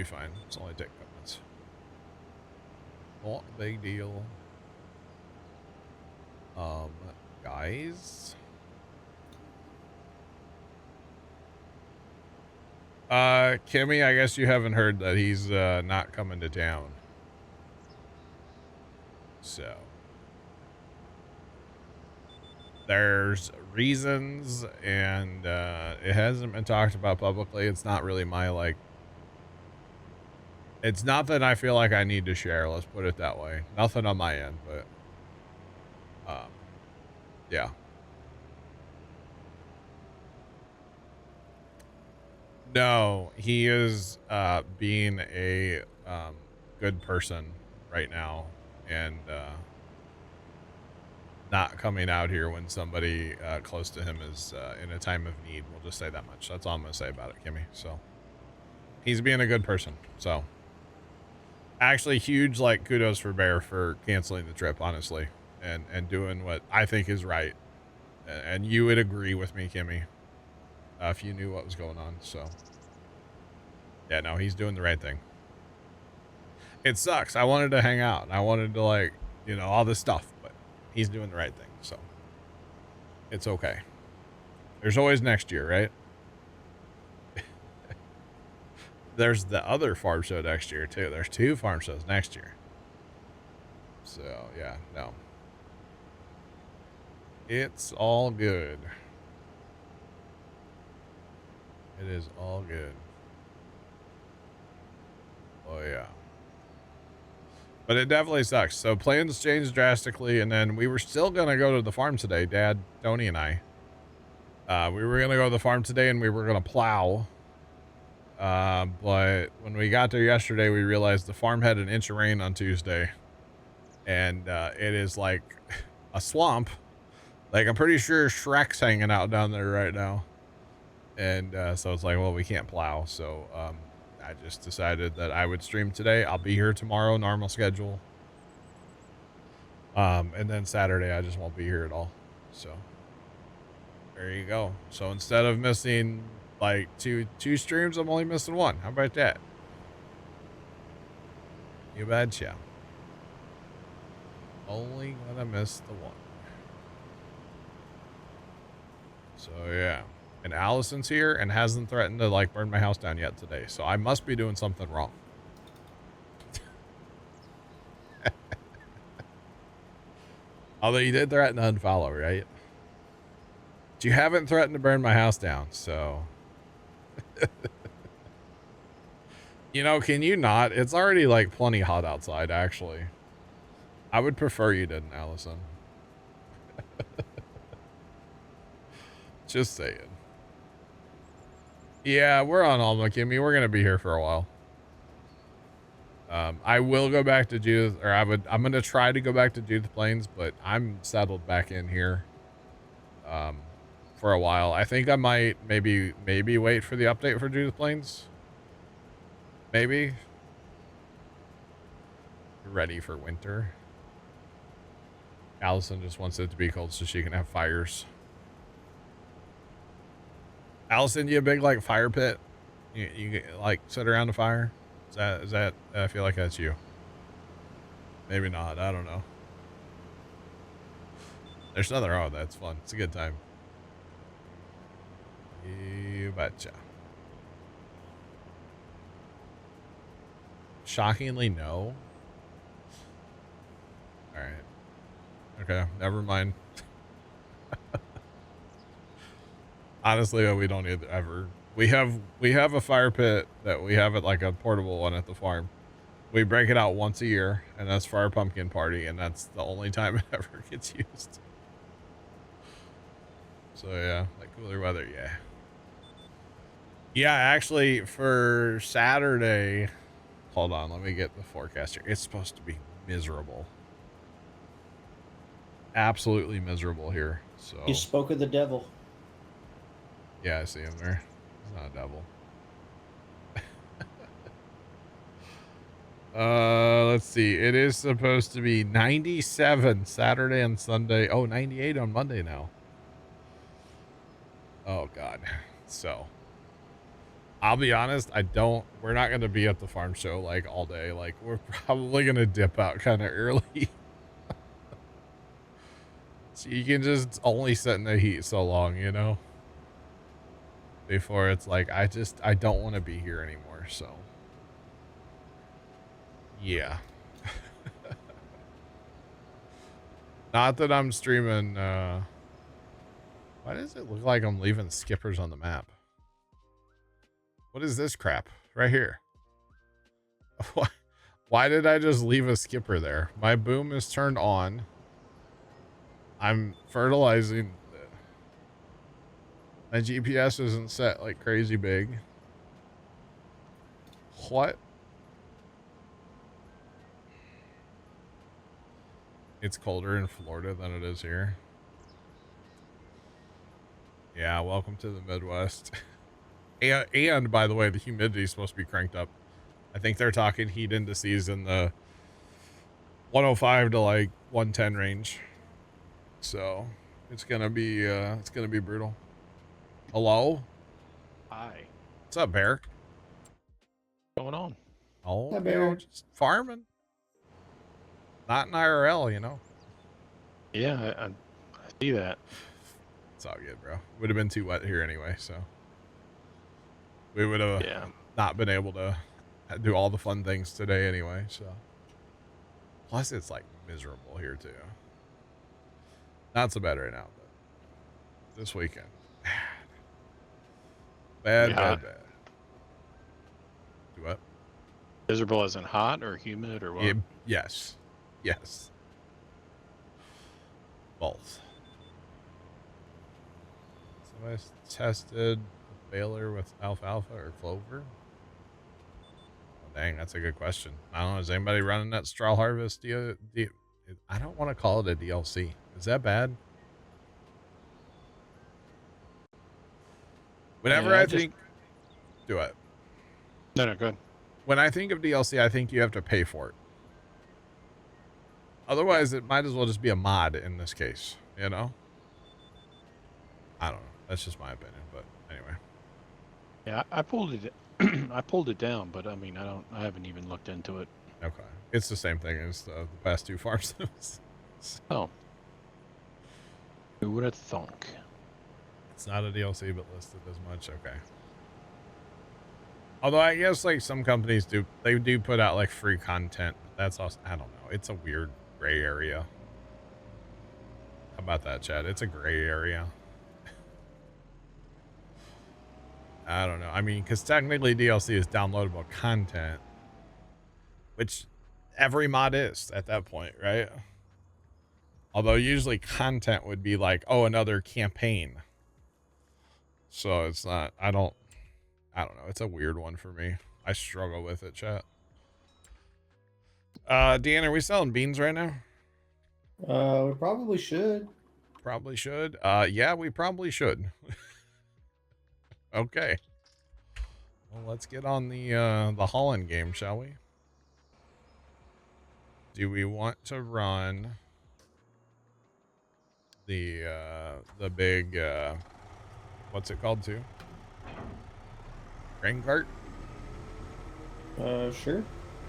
fine. It's only take a couple minutes. Not a big deal. Guys. Kimmy, I guess you haven't heard that he's not coming to town. So there's reasons, and it hasn't been talked about publicly. It's not really my, like, it's not that I feel like I need to share, let's put it that way. Nothing on my end, but yeah. No, he is being a good person right now, and not coming out here when somebody close to him is in a time of need. We'll just say that much. That's all I'm going to say about it, Kimmy. So he's being a good person. So actually huge, like, kudos for Bear for canceling the trip, honestly, and doing what I think is right. And you would agree with me, Kimmy, if you knew what was going on. So yeah, no, he's doing the right thing. It sucks. I wanted to hang out, and I wanted to, like, you know, all this stuff, but he's doing the right thing, so it's okay. There's always next year, right? There's the other farm show next year too. There's 2 farm shows next year. So yeah, no. It's all good. It is all good. Oh yeah. But it definitely sucks. So plans changed drastically, and then we were still gonna go to the farm today, Dad, Tony, and I. We were gonna go to the farm today, and we were gonna plow. But when we got there yesterday, we realized the farm had an inch of rain on Tuesday, and it is like a swamp. Like, I'm pretty sure Shrek's hanging out down there right now. And so it's like, well, we can't plow. So I just decided that I would stream today. I'll be here tomorrow, normal schedule. And then Saturday, I just won't be here at all. So there you go. So instead of missing like two streams, I'm only missing 1. How about that? You betcha. Only gonna miss the 1. So yeah. And Allison's here and hasn't threatened to, like, burn my house down yet today. So I must be doing something wrong. Although you did threaten to unfollow, right? But you haven't threatened to burn my house down, so. You know, can you not? It's already, like, plenty hot outside, actually. I would prefer you didn't, Allison. Just saying. Yeah, we're on Alma, Kimmy. We're gonna be here for a while. I will go back to Judith, or I'm gonna try to go back to Judith Plains, but I'm settled back in here for a while. I think I might maybe wait for the update for Judith Plains. Maybe. Ready for winter. Allison just wants it to be cold so she can have fires. Allison, you a big, like, fire pit? You like sit around the fire? Is that I feel like that's you. Maybe not. I don't know. There's nothing wrong with that. It's fun. It's a good time. You betcha. Shockingly, no. All right. Okay. Never mind. Honestly, we don't ever. We have a fire pit that we have it like a portable one at the farm. We break it out once a year, and that's for our pumpkin party, and that's the only time it ever gets used. So yeah, like cooler weather, yeah. Yeah, actually, for Saturday, hold on, let me get the forecast here. It's supposed to be miserable. Absolutely miserable here. So You spoke of the devil. yeah, I see him there. He's not a devil. Let's see. It is supposed to be 97 Saturday and Sunday. Oh, 98 on Monday now. Oh God. So I'll be honest, we're not going to be at the farm show like all day. Like we're probably going to dip out kind of early. So you can just only sit in the heat so long, you know, before it's like, I don't want to be here anymore. So yeah. Not that I'm streaming, why does it look like I'm leaving skippers on the map? What is this crap right here? Why did I just leave a skipper there? My boom is turned on. I'm fertilizing. My GPS isn't set like crazy big. What? It's colder in Florida than it is here. Yeah, welcome to the Midwest. And by the way, the humidity is supposed to be cranked up. I think they're talking heat indices in the 105 to like 110 range. So it's gonna be brutal. Hello? Hi. What's up, Bear? What's going on? Oh, Hi, Bear. just farming. Not in IRL, you know. Yeah, I see that. It's all good, bro. Would have been too wet here anyway, so we would have not been able to do all the fun things today anyway. So plus it's like miserable here too. Not so bad right now, but this weekend, bad. Do what? Miserable as in hot or humid or what? Yes. Both. Somebody tested a baler with alfalfa or clover. Oh, dang, that's a good question. I don't know. Is anybody running that straw harvest? I don't want to call it a DLC. Is that bad? Whenever I think, do it. No, good. When I think of DLC, I think you have to pay for it. Otherwise, it might as well just be a mod in this case, you know? I don't know. That's just my opinion, but anyway. Yeah, I pulled it. I pulled it down, but I mean, I haven't even looked into it. Okay, it's the same thing as the past two farm sims. Oh, who would have thunk? It's not a DLC, but listed as much. Okay. Although I guess like some companies do put out like free content. But that's also, I don't know. It's a weird gray area. How about that, Chad? It's a gray area. I don't know. I mean, because technically DLC is downloadable content, which every mod is at that point, right? Although usually content would be like, oh, another campaign. So it's not, I don't know. It's a weird one for me. I struggle with it, chat. Dan, are we selling beans right now? We probably should. Probably should. Yeah, we probably should. Okay. Well, let's get on the Holland game, shall we? Do we want to run the big what's it called too? Grain cart? Sure.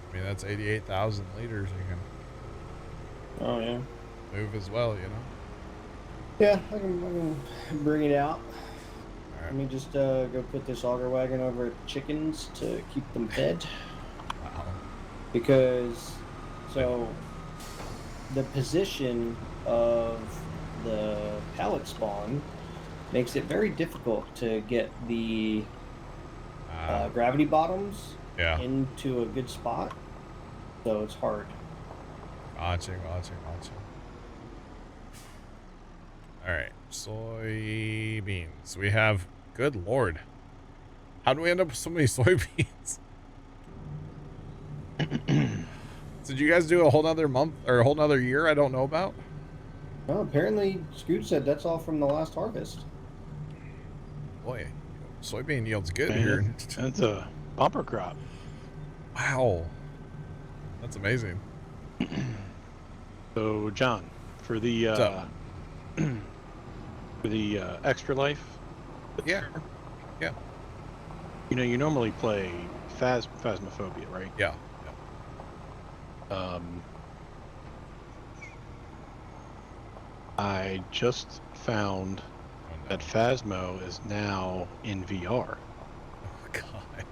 I mean, that's 88,000 liters you can Oh yeah. move as well, you know. Yeah, I can bring it out. All right. Let me just go put this auger wagon over at the chickens to keep them fed. Wow. Because, so, the position of the pallet spawn makes it very difficult to get the gravity bottoms into a good spot. So it's hard. Gotcha. All right, soybeans. We have, good Lord. How do we end up with so many soybeans? Did you guys do a whole nother month or a whole nother year I don't know about? Well, apparently Scoot said that's all from the last harvest. Boy, soybean yield's good Man, here. That's a bumper crop. Wow. That's amazing. So, John, for the extra life. Yeah. You know, you normally play Phasmophobia, right? Yeah. I just found that Phasmo is now in VR. Oh God,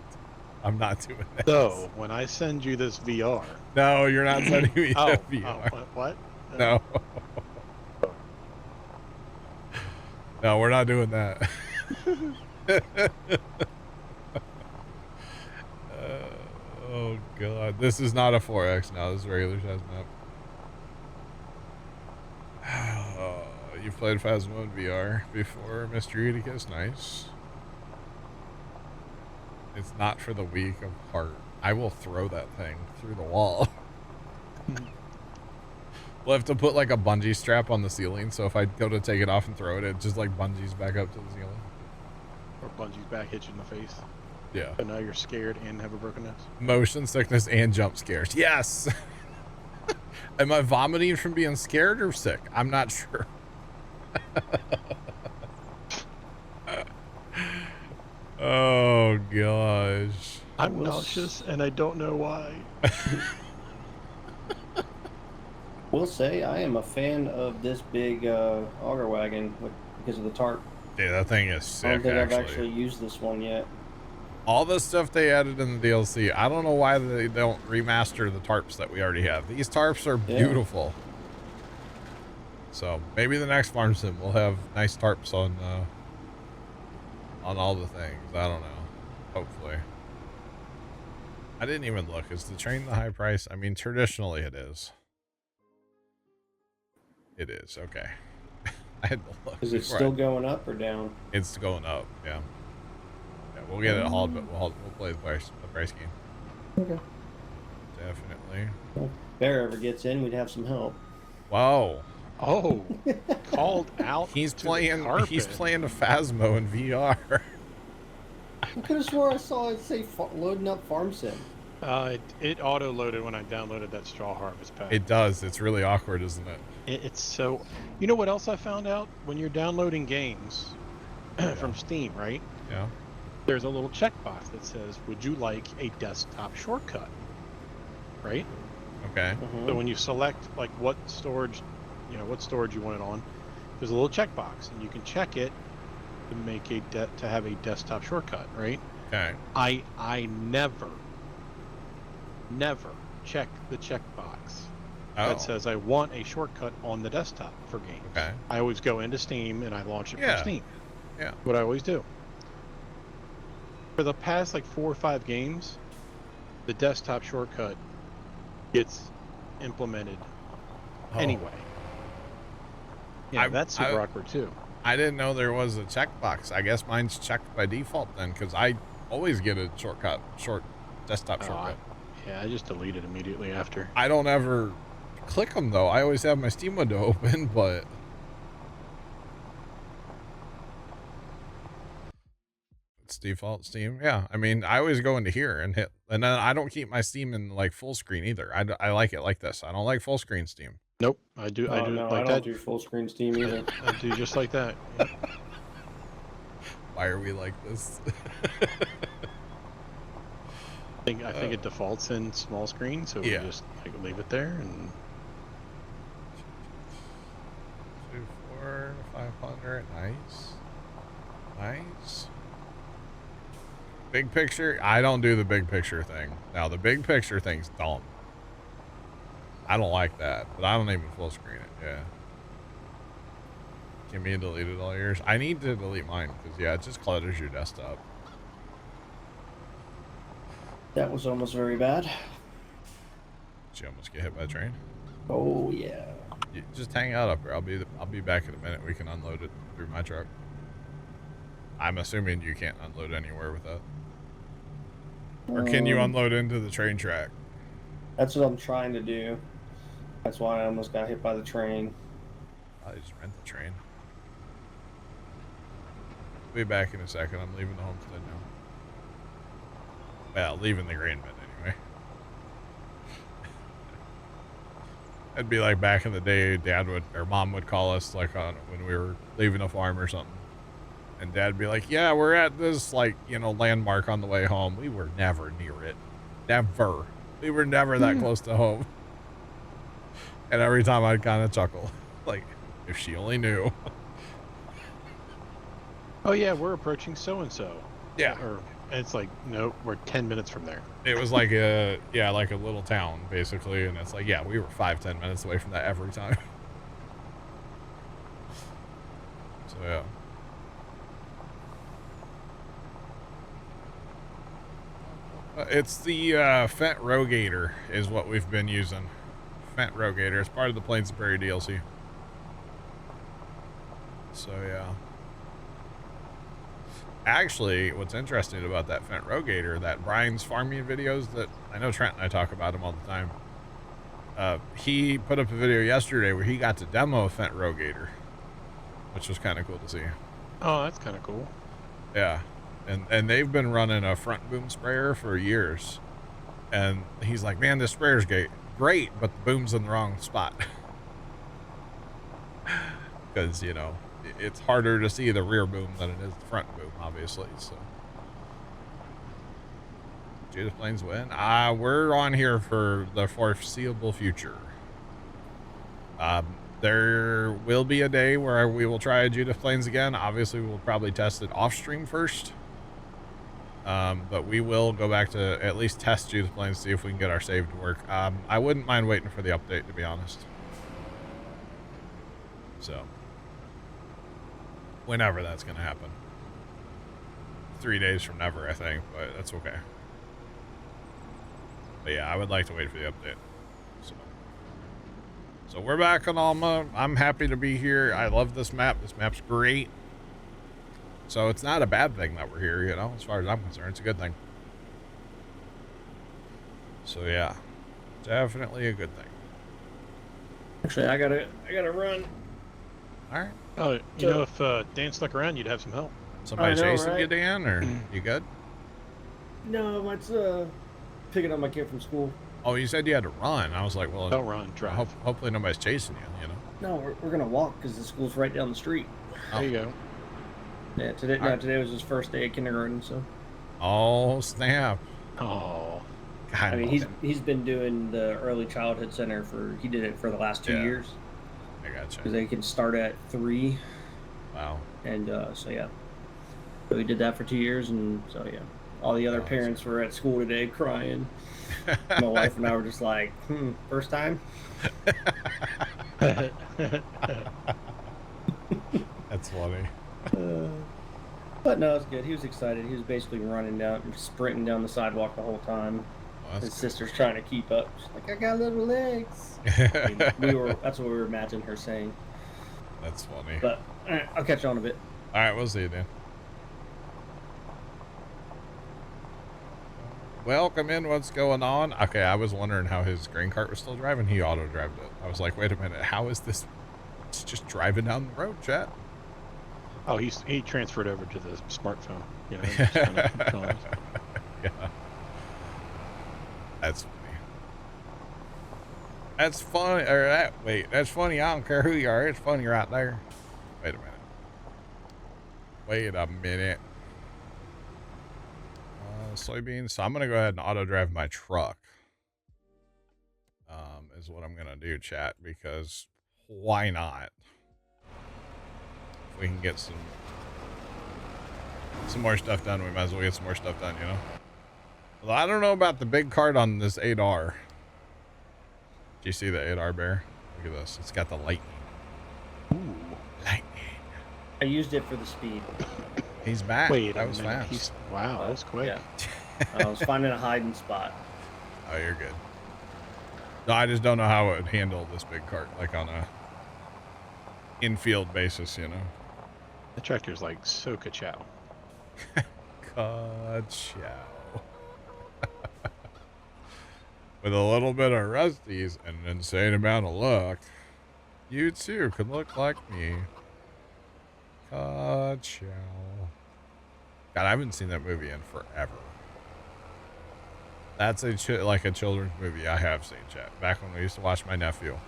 I'm not doing this. So when I send you this VR, no, you're not sending me the VR. What? No. No, we're not doing that. Oh God, this is not a 4X now. This is regular size map. Oh, you played Phasmo in VR before, Mr. Eutychus? Nice. It's not for the weak of heart. I will throw that thing through the wall. We'll have to put like a bungee strap on the ceiling, so if I go to take it off and throw it, it just like bungees back up to the ceiling. Or bungees back, hit you in the face. Yeah. So now you're scared and have a broken nose. Motion sickness and jump scares. Yes. Am I vomiting from being scared or sick? I'm not sure. Oh gosh. I'm nauseous and I don't know why. Will say I am a fan of this big auger wagon because of the tarp. Dude, that thing is sick. I don't think I've actually used this one yet. All the stuff they added in the DLC, I don't know why they don't remaster the tarps that we already have. These tarps are beautiful. So maybe the next farm sim will have nice tarps on all the things. I don't know. Hopefully. I didn't even look. Is the train the high price? I mean, traditionally it is. It is. Okay. I had to look. Is it still going up or down? It's going up. Yeah. Yeah, we'll get it hauled, but we'll play the price game. Okay. Definitely. Well, if Bear ever gets in, we'd have some help. Wow. Oh, called out. He's playing a Phasmo in VR. I could have swore I saw it say loading up farm sim. It auto loaded when I downloaded that straw harvest pack. It does. It's really awkward, isn't it? It's so. You know what else I found out? When you're downloading games from Steam, right? Yeah. There's a little checkbox that says, "Would you like a desktop shortcut?" Right? Okay. So when you select like what storage you want it on, there's a little checkbox, and you can check it to make to have a desktop shortcut, right? Okay. I never check the checkbox that says I want a shortcut on the desktop for games. Okay. I always go into Steam and I launch it from Steam. Yeah. What I always do. For the past like 4 or 5 games, the desktop shortcut gets implemented anyway. Yeah, that's super awkward too. I didn't know there was a checkbox. I guess mine's checked by default then, because I always get a short desktop shortcut. Yeah, I just delete it immediately after. I don't ever click them though. I always have my Steam window open, but it's default Steam. Yeah, I mean, I always go into here and hit, and then I don't keep my Steam in like full screen either. I like it like this. I don't like full screen Steam. Nope, I do. No, I don't do full screen Steam either. I do just like that. Yep. Why are we like this? I think it defaults in small screen, so we just leave it there and. 2, 4, 500. Nice. Big picture. I don't do the big picture thing. Now the big picture thing's dumb. I don't like that, but I don't even full screen it. Kimmy deleted all yours. I need to delete mine because yeah, it just clutters your desktop. That was almost very bad. Did you almost get hit by a train? Oh yeah. You just hang out up here. I'll be back in a minute. We can unload it through my truck. I'm assuming you can't unload anywhere with that. Or can you unload into the train track? That's what I'm trying to do. That's why I almost got hit by the train. I'll just rent the train. Be back in a second. I'm leaving the homestead now. Well, leaving the grain bin anyway. It'd be like back in the day, Dad would or Mom would call us like on when we were leaving the farm or something, and Dad'd be like, "Yeah, we're at this like landmark on the way home." We were never near it, never. We were never that close to home. And every time I'd kind of chuckle, like, if she only knew. Oh yeah, we're approaching so and so. Yeah. And it's like, no, we're 10 minutes from there. It was like a little town basically, and it's like, yeah, we were 5-10 minutes away from that every time. So yeah. It's the Fent Rogator is what we've been using. Fent Rogator. It's part of the Plains of Prairie DLC. So yeah. Actually, what's interesting about that Fent Rogator, that Brian's farming videos that I know Trent and I talk about him all the time. He put up a video yesterday where he got to demo a Fent Rogator, which was kind of cool to see. Oh, that's kind of cool. Yeah. And they've been running a front boom sprayer for years. And he's like, man, this sprayer's great, but the boom's in the wrong spot. Because, it's harder to see the rear boom than it is the front boom, obviously. So, Judith Plains win. We're on here for the foreseeable future. There will be a day where we will try Judith Plains again. Obviously, we'll probably test it off stream first. But we will go back to at least test Judith Plains, see if we can get our save to work. I wouldn't mind waiting for the update, to be honest. So, whenever that's going to happen. 3 days from never, I think, but that's okay. But yeah, I would like to wait for the update. So we're back on Alma. I'm happy to be here. I love this map. This map's great. So it's not a bad thing that we're here, as far as I'm concerned. It's a good thing. So yeah, definitely a good thing. Actually, I gotta run. All right. Oh, if Dan stuck around, you'd have some help. Somebody know, chasing right? you, Dan, or you good? No, it's picking up my kid from school. Oh, you said you had to run. I was like, well, Don't run, drive. Hopefully nobody's chasing you, No, we're gonna walk because the school's right down the street. There you go. Yeah, today was his first day of kindergarten, so. Oh, snap. Oh. God, I mean, he's been doing the early childhood center he did it for the last 2 years. I gotcha. Because they can start at 3. Wow. And so yeah. So he did that for 2 years, and so yeah. All the other parents were at school today crying. My wife and I were just like, first time? That's funny. But no, it's good. He was excited. He was basically sprinting down the sidewalk the whole time. Oh, His good. sister's trying to keep up. She's like, I got little legs. I mean, that's what we were imagining her saying. That's funny. But I'll catch you on a bit. All right, we'll see you then. Welcome in. What's going on? Okay, I was wondering how his grain cart was still driving. He auto-drived it. I was like, wait a minute. How is this? It's just driving down the road, chat. Oh, he transferred over to the smartphone. Just kinda Yeah. That's funny. That's funny. That's funny. I don't care who you are. It's funny right there. Wait a minute. Wait a minute. Soybeans. So I'm going to go ahead and auto drive my truck. Is what I'm going to do, chat, because why not? If we can get some more stuff done, we might as well get some more stuff done, Well, I don't know about the big cart on this 8R. Do you see the 8R bear? Look at this. It's got the lightning. Ooh. Lightning. I used it for the speed. He's back. Wait That a was minute. fast. Wow, that was quick. Yeah. I was finding a hiding spot. Oh, you're good. No, I just don't know how it would handle this big cart, like on a infield basis, you know. The tractor's like so ka-chow. Ka-chow. With a little bit of Rusty's and an insane amount of luck, you too could look like me. Ka-chow. God, I haven't seen that movie in forever. That's like a children's movie I have seen, chat. Back when we used to watch my nephew.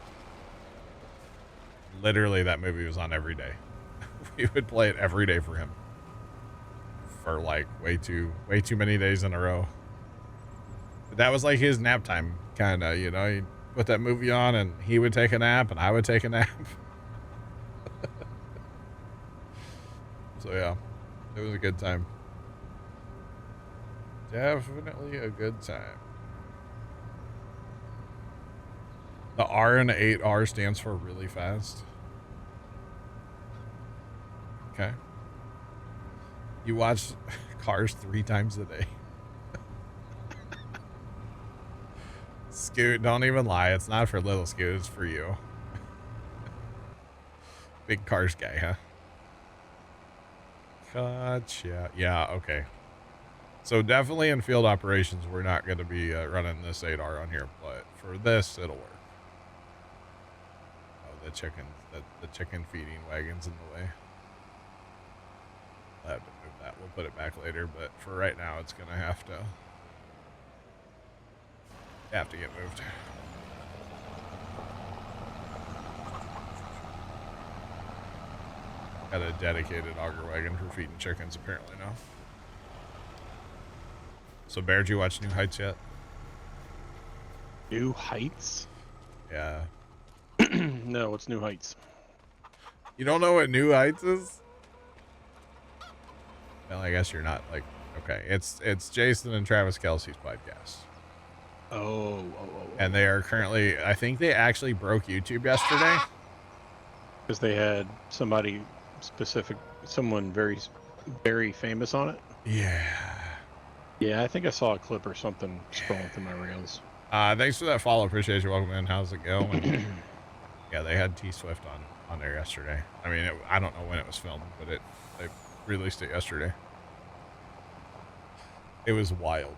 Literally, that movie was on every day. We would play it every day for him. For like way too many days in a row. But that was like his nap time, kind of, you know. He'd put that movie on and he would take a nap and I would take a nap. So yeah, it was a good time. Definitely a good time. The R in 8R stands for really fast. Okay. You watch Cars 3 times a day. Scoot, don't even lie. It's not for little Scoot. It's for you. Big Cars guy, huh? Gotcha. Yeah, okay. So definitely in field operations, we're not going to be running this 8R on here, but for this, it'll work. Oh, the chicken feeding wagon's in the way. I'll have to move that. We'll put it back later, but for right now, it's going to have to get moved. Got a dedicated auger wagon for feeding chickens apparently now. So Bear, did you watch New Heights yet? New Heights? Yeah. No, what's New Heights? You don't know what New Heights is? Well, I guess you're not like, okay. It's Jason and Travis Kelsey's podcast. Oh. And they are currently, I think they actually broke YouTube yesterday. Because they had somebody specific, someone very, very famous on it. Yeah. Yeah, I think I saw a clip or something scrolling through my reels. Thanks for that follow. Appreciate you. Welcome in. How's it going? Yeah, they had T Swift on there yesterday. I mean, I don't know when it was filmed, but they released it yesterday. It was wild.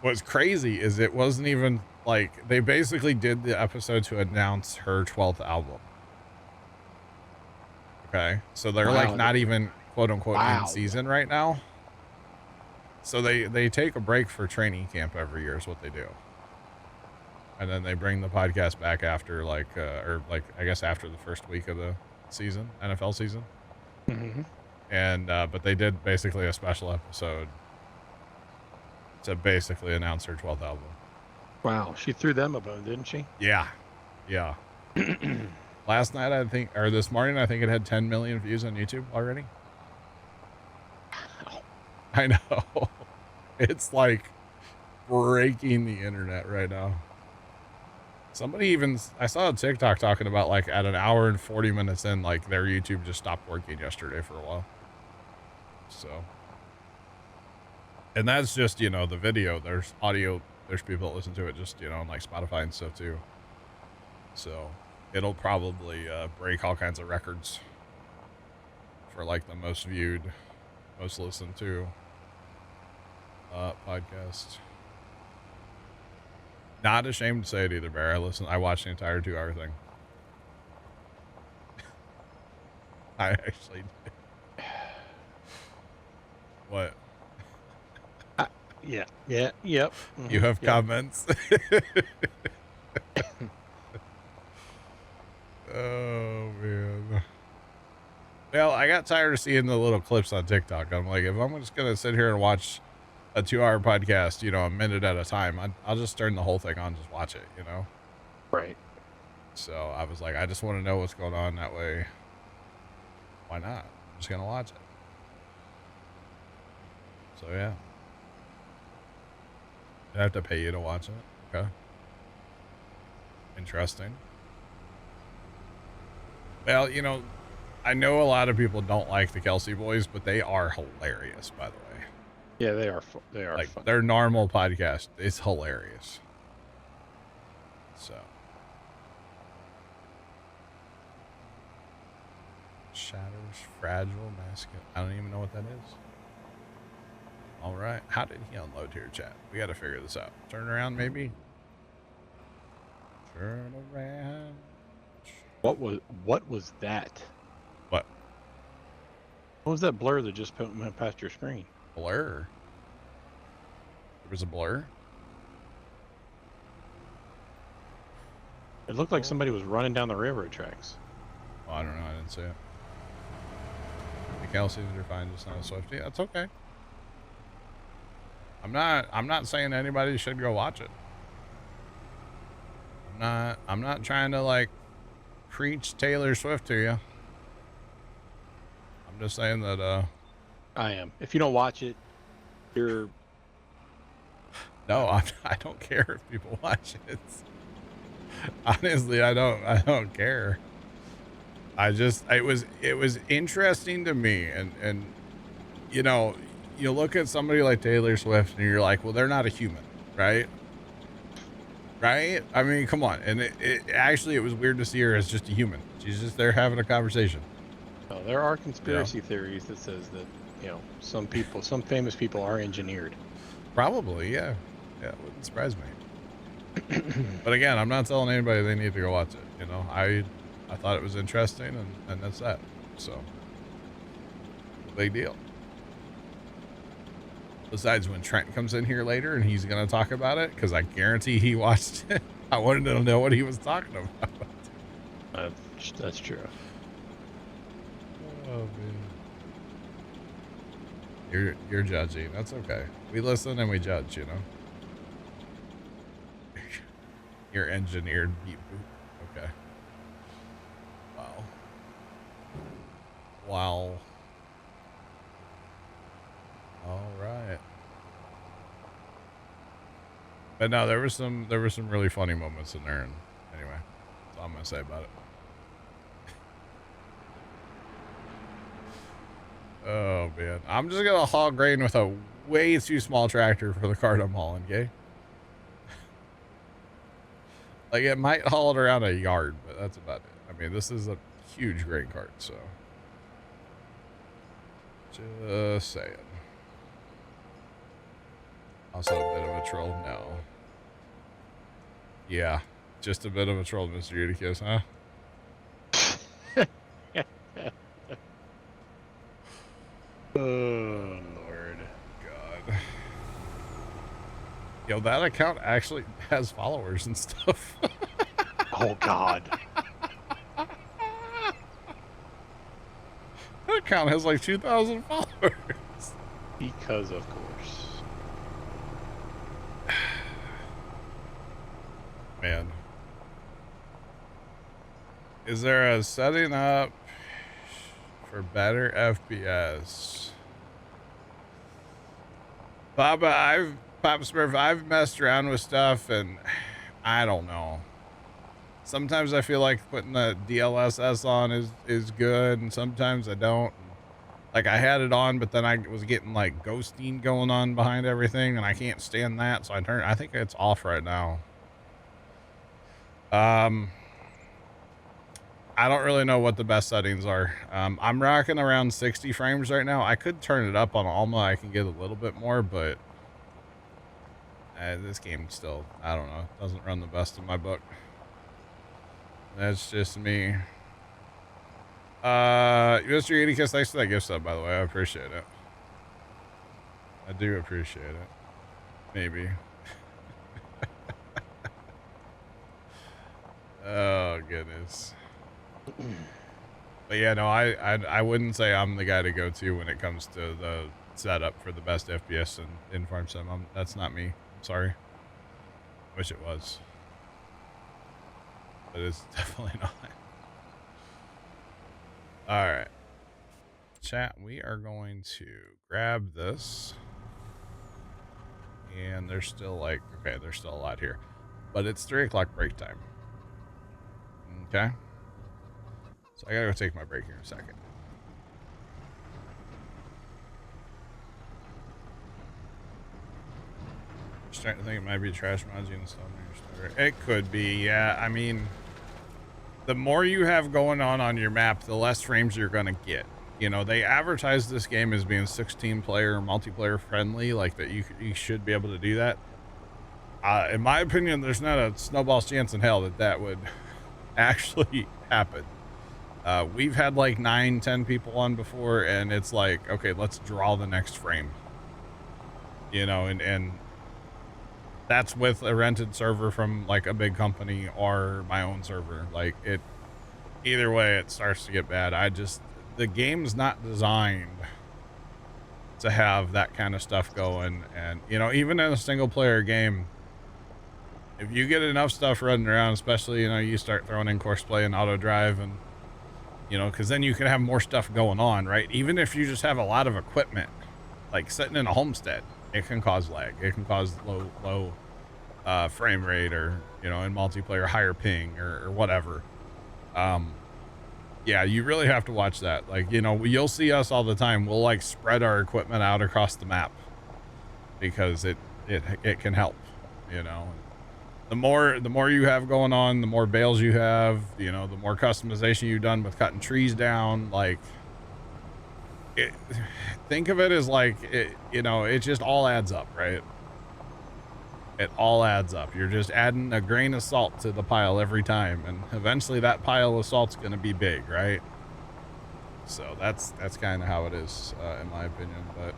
What's crazy is it wasn't even like, they basically did the episode to announce her 12th album. Okay, so they're like not even quote unquote in season right now. So they take a break for training camp every year is what they do. And then they bring the podcast back after I guess after the first week of the season, NFL season. Mm-hmm. And, but they did basically a special episode to basically announce her 12th album. Wow, she threw them a bone, didn't she? Yeah. Yeah. Last night, I think, or this morning, I think it had 10 million views on YouTube already. Wow. I know. It's like breaking the internet right now. Somebody even, I saw a TikTok talking about like at an hour and 40 minutes in, like their YouTube just stopped working yesterday for a while. So, and that's just, you know, the video. There's audio. There's people that listen to it just, you know, on like Spotify and stuff too. So it'll probably break all kinds of records for like the most viewed, most listened to podcast. Not ashamed to say it either, Bear. I watched the entire 2-hour thing. I actually did. What? Yep. Mm-hmm. You have comments? Oh, man. Well, I got tired of seeing the little clips on TikTok. I'm like, if I'm just going to sit here and watch a 2-hour podcast, you know, a minute at a time, I'll just turn the whole thing on, just watch it, you know? Right. So I was like, I just want to know what's going on that way. Why not? I'm just going to watch it. So, yeah. I have to pay you to watch it. Okay. Interesting. Well, you know, I know a lot of people don't like the Kelsey boys, but they are hilarious, by the way. Yeah, they are. They are Like fun. their normal podcast is hilarious. So, shatters, fragile, masculine. I don't even know what that is. All right, how did he unload here, chat? We got to figure this out. Turn around, maybe. Turn around. What was that? What? What was that blur that just went past your screen? Blur. There was a blur. It looked like somebody was running down the railroad tracks. Oh, I don't know. I didn't see it. The Kelsey's are fine, just not a Swiftie. That's okay. I'm not saying anybody should go watch it. I'm not trying to like preach Taylor Swift to you. I'm just saying that I am. If you don't watch it, you're... No, I don't care if people watch it. Honestly, I don't care. It was interesting to me, and you know, you look at somebody like Taylor Swift and you're like, well, they're not a human, right? Right? I mean, come on. And it was weird to see her as just a human. She's just there having a conversation. Oh, there are conspiracy theories that says that, you know, some famous people are engineered. Probably, yeah. Yeah, it wouldn't surprise me. But again, I'm not telling anybody they need to go watch it. You know, I thought it was interesting, and that's that. So, big deal. Besides, when Trent comes in here later and he's going to talk about it, because I guarantee he watched it, I wanted to know what he was talking about. That's true. Oh, man. You're judging. That's okay. We listen and we judge, you know. You're engineered beat boot. Okay. Wow. Wow. All right. But no, there were some really funny moments in there, and anyway, that's all I'm gonna say about it. Oh man, I'm just gonna haul grain with a way too small tractor for the cart I'm hauling, okay? Like it might haul it around a yard, but that's about it. I mean, this is a huge grain cart, so just saying. Also a bit of a troll, no. Yeah, just a bit of a troll, Mr. Eutychus, huh? Oh, Lord. God. Yo, that account actually has followers and stuff. Oh, God. That account has like 2,000 followers. Because, of course. Man. Is there a setting up for better FPS? Papa Smurf, I've messed around with stuff and I don't know. Sometimes I feel like putting the DLSS on is good, and sometimes I don't. Like I had it on, but then I was getting like ghosting going on behind everything, and I can't stand that, so I think it's off right now. I don't really know what the best settings are. I'm rocking around 60 frames right now. I could turn it up on Alma. I can get a little bit more, but this game still, I don't know, doesn't run the best in my book. That's just me. Mr. Eutychus, thanks for that gift sub, by the way. I appreciate it. I do appreciate it. Maybe. Oh, goodness. But yeah, no, I wouldn't say I'm the guy to go to when it comes to the setup for the best FPS in Farm Sim. That's not me. I'm sorry. Wish it was. But it's definitely not. Alright. Chat, we are going to grab this. And there's still like, okay, there's still a lot here. But it's 3 o'clock break time. Okay. So I gotta go take my break here in a second. Just trying to think, it might be trash mods you installed on your server. It could be, yeah. I mean, the more you have going on your map, the less frames you're gonna get. You know, they advertise this game as being 16-player multiplayer friendly, like that you should be able to do that. In my opinion, there's not a snowball's chance in hell that would actually happen. We've had like 9-10 people on before, and it's like, okay, let's draw the next frame. You know, and that's with a rented server from like a big company or my own server. Like, it, either way, it starts to get bad. The game's not designed to have that kind of stuff going. And, you know, even in a single player game, if you get enough stuff running around, especially, you know, you start throwing in course play and auto drive, and, you know, because then you can have more stuff going on, right? Even if you just have a lot of equipment, like sitting in a homestead, it can cause lag. It can cause low frame rate, or, you know, in multiplayer, higher ping or whatever. Yeah, you really have to watch that. Like, you know, you'll see us all the time. We'll like spread our equipment out across the map because it can help, you know. The more you have going on, the more bales you have, you know, the more customization you've done with cutting trees down. Like, think of it as like, you know, it just all adds up, right? It all adds up. You're just adding a grain of salt to the pile every time, and eventually that pile of salt's going to be big, right? So that's kind of how it is, in my opinion. But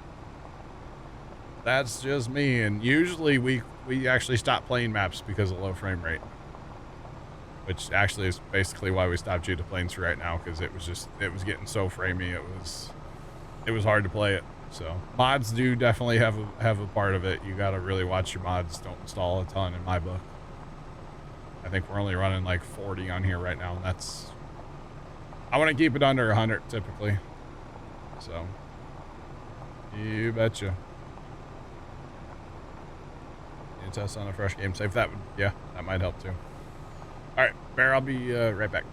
that's just me. And usually we actually stop playing maps because of low frame rate, which actually is basically why we stopped Judah Plains right now, because it was getting so framey. It was hard to play it. So mods do definitely have a part of it. You got to really watch your mods. Don't install a ton in my book. I think we're only running like 40 on here right now, and that's, I want to keep it under 100 typically. So you betcha. You test on a fresh game save, that would, yeah, that might help too. All right, Bear, I'll be right back.